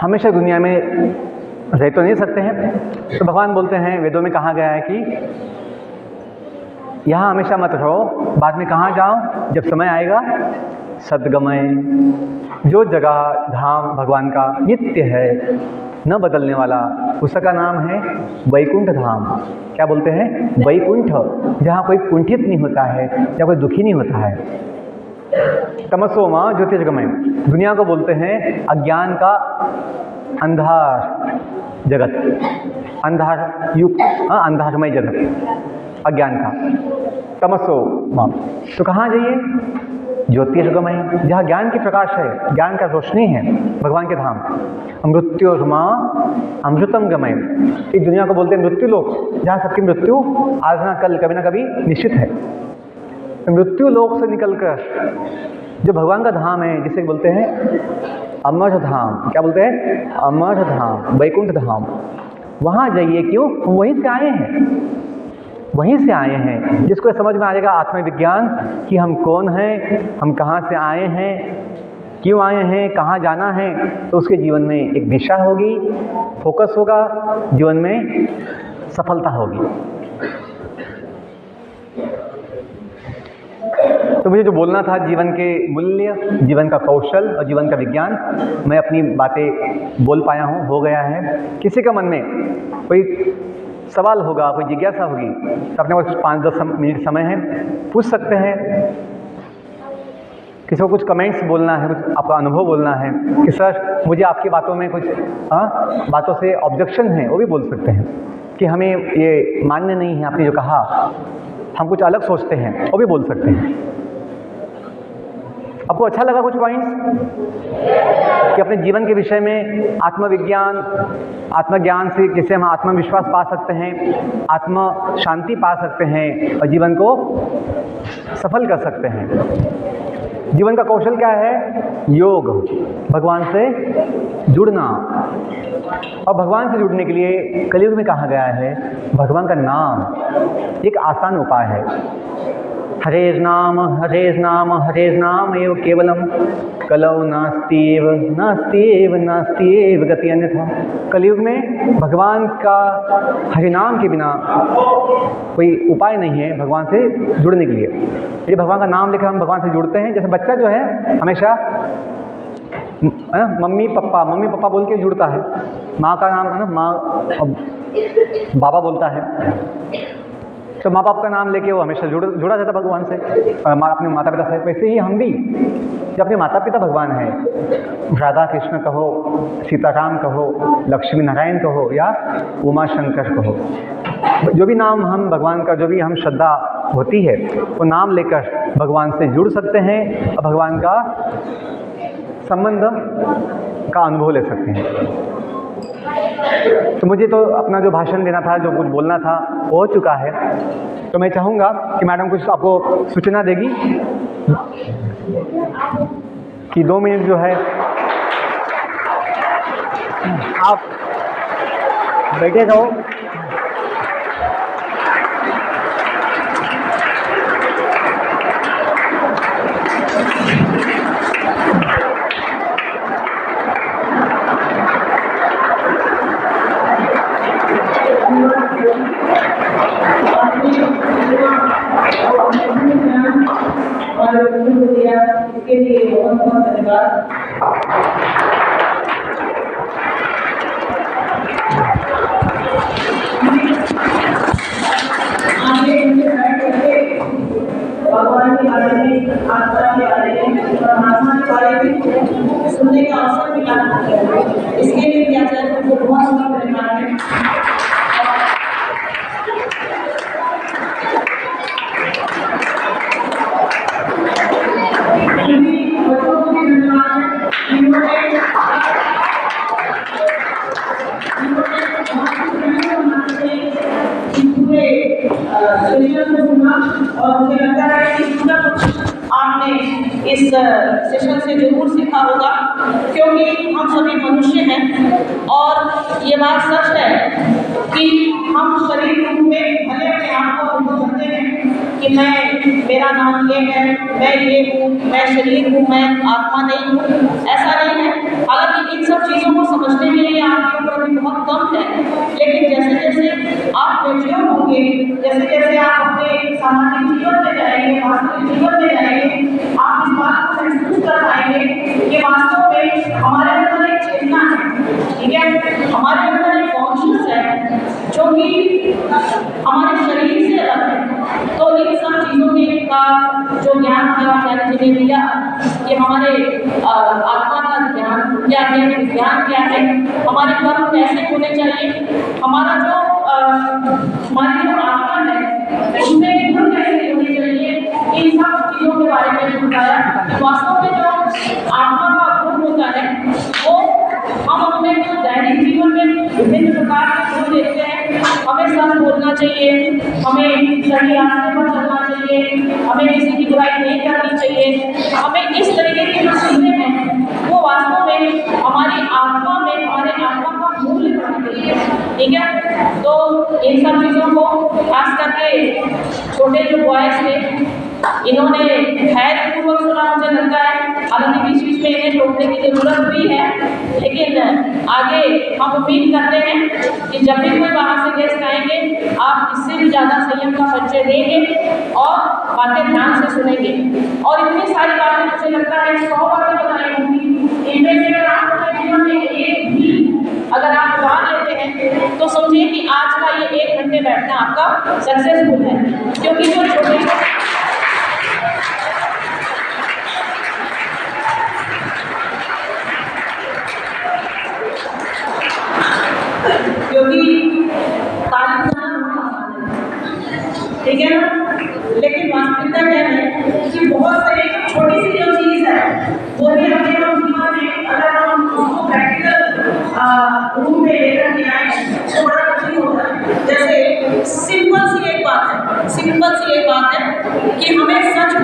हमेशा दुनिया में रह तो नहीं सकते हैं। तो भगवान बोलते हैं, वेदों में कहा गया है कि यहाँ हमेशा मत रहो, बाद में कहाँ जाओ जब समय आएगा? सद्गमय, जो जगह धाम भगवान का नित्य है, न बदलने वाला, उसका नाम है वैकुंठ धाम। क्या बोलते हैं? वैकुंठ, जहाँ कोई कुंठित नहीं होता है, जहाँ कोई दुखी नहीं होता है। तमसो मां ज्योतिर्गमय, दुनिया को बोलते हैं अज्ञान का अंधार जगत, अंधार युग, अंधारमय जगत, अज्ञान का। तमसो मां, तो कहाँ जाइए? ज्योतिषगमय, जहाँ ज्ञान की प्रकाश है, ज्ञान का रोशनी है, भगवान के धाम। मृत्योर्मा अमृतम गमय, इस दुनिया को बोलते हैं मृत्यु लोक, जहाँ सबकी मृत्यु आज ना कल कभी ना कभी निश्चित है। मृत्यु लोक से निकलकर जो भगवान का धाम है, जिसे बोलते हैं अमर धाम, क्या बोलते हैं? अमर धाम, वैकुंठ धाम। वहाँ जाइए, क्यों? हम वहीं से आए हैं, वहीं से आए हैं। जिसको समझ में आ जाएगा आत्मविज्ञान कि हम कौन हैं, हम कहाँ से आए हैं, क्यों आए हैं, कहाँ जाना है, तो उसके जीवन में एक दिशा होगी, फोकस होगा, जीवन में सफलता होगी। तो मुझे जो बोलना था जीवन के मूल्य, जीवन का कौशल और जीवन का विज्ञान, मैं अपनी बातें बोल पाया हूँ, हो गया है। किसी का मन में कोई सवाल होगा, कोई जिज्ञासा होगी, तो अपने पास 5-10 मिनट समय है, पूछ सकते हैं। किसी को कुछ कमेंट्स बोलना है, कुछ आपका अनुभव बोलना है कि सर मुझे आपकी बातों में कुछ बातों से ऑब्जेक्शन है, वो भी बोल सकते हैं कि हमें ये मान्य नहीं है आपने जो कहा, हम कुछ अलग सोचते हैं, वो भी बोल सकते हैं। आपको अच्छा लगा कुछ पॉइंट्स कि अपने जीवन के विषय में आत्मविज्ञान, आत्मज्ञान से कैसे हम आत्मविश्वास पा सकते हैं, आत्म शांति पा सकते हैं और जीवन को सफल कर सकते हैं। जीवन का कौशल क्या है? योग, भगवान से जुड़ना। और भगवान से जुड़ने के लिए कलयुग में कहा गया है भगवान का नाम एक आसान उपाय है। हरेज नाम हरेज नाम हरेज नाम एव केवलम कलौ नास्त्येव नास्त्येव नास्त्येव गति अन्यथा। कलयुग में भगवान का हरिनाम के बिना कोई उपाय नहीं है भगवान से जुड़ने के लिए। यदि भगवान का नाम लेकर हम भगवान से जुड़ते हैं, जैसे बच्चा जो है हमेशा मम्मी पापा बोल के जुड़ता है, माँ का नाम है ना, माँ बाबा बोलता है, तो माँ बाप का नाम लेके वो हमेशा जुड़ा रहता भगवान से, अपने माता पिता से। वैसे ही हम भी, जब अपने माता पिता भगवान हैं, राधा कृष्ण कहो, सीताराम कहो, लक्ष्मी नारायण कहो या उमा शंकर कहो, जो भी नाम हम भगवान का, जो भी हम श्रद्धा होती है, वो नाम लेकर भगवान से जुड़ सकते हैं और भगवान का संबंध का अनुभव ले सकते हैं। तो मुझे तो अपना जो भाषण देना था, जो कुछ बोलना था, वो हो चुका है। तो मैं चाहूँगा कि मैडम कुछ आपको सूचना देगी कि 2 मिनट जो है आप बैठे रहो। इसके लिए बहुत बहुत धन्यवाद। भगवान के बारे में, आत्मा के बारे में, परमात्मा के बारे में सुनने का अवसर मिला, इसके लिए भी आचार्य को बहुत बहुत धन्यवाद है। और मुझे लगता है कि पूरा आपने इस सेशन से जरूर सीखा होगा, क्योंकि हम सभी मनुष्य हैं और ये बात सच है कि हम शरीर रूप में भले अपने आप को अनुभव करते हैं कि मेरा नाम ये है, मैं ये हूँ, मैं शरीर हूँ, मैं आत्मा नहीं हूँ, ऐसा नहीं है। हालांकि इन सब चीज़ों को समझने के लिए आपके ऊपर अभी बहुत कम है, लेकिन जैसे जैसे आप मैच्योर होंगे, जैसे जैसे आप अपने सामाजिक जीवन में जाएंगे, वास्तविक जीवन में जाएंगे, आप इस बात को महसूस कर पाएंगे कि वास्तव में हमारे अंदर एक चेतना है, ठीक है, हमारे अंदर एक कॉन्शियस है जो कि हमारे शरीर से अलग है। तो इन सब चीज़ों का जो ज्ञान आचार्य जी ने दिया कि हमारे आत्मा का ज्ञान क्या है, विज्ञान क्या है, हमारे कर्म कैसे होने चाहिए, हमारा जो हमारी जो आत्मा है उसमें गुण कैसे होने चाहिए, इन सब चीज़ों के बारे में बताया। विभिन्न प्रकार के गुण देखते हैं। हमें सच बोलना चाहिए, हमें सही रास्ते पर चलना चाहिए, हमें किसी की बुराई नहीं करनी चाहिए। हमें इस तरीके की जो चीज़ें हैं वो वास्तव में हमारी आत्मा में, हमारे आत्मा का मूल्य बढ़ाती है। ठीक है, तो इन सब चीज़ों को खास करके छोटे जो बॉयज़ थे इन्होंने धैर्यपूर्वक सुना, मुझे लगता है। हालांकि बीच बीच में इन्हें टोकने की जरूरत भी है, लेकिन आगे हम उम्मीद करते हैं कि जब भी कोई बाहर से गेस्ट आएंगे आप इससे भी ज़्यादा संयम का परिचय देंगे और बातें ध्यान से सुनेंगे। और इतनी सारी बातें मुझे लगता है 100 बातें बताई होंगी, इनमें से अगर आप अपने जीवन में एक भी अगर आप उदाहरण लेते हैं तो समझिए कि आज का ये 1 घंटे बैठना आपका सक्सेसफुल है। क्योंकि जो छोटे तारीफ करना बहुत आसान है, ठीक है ना, लेकिन वास्तविकता क्या है कि बहुत सारी छोटी सी जो चीज़ है वो भी हमें हम जीवन में अगर हम उसको प्रैक्टिकल रूप में लेकर के आए तो बड़ा कठिन होता है। जैसे सिंपल सी एक बात है कि हमें सच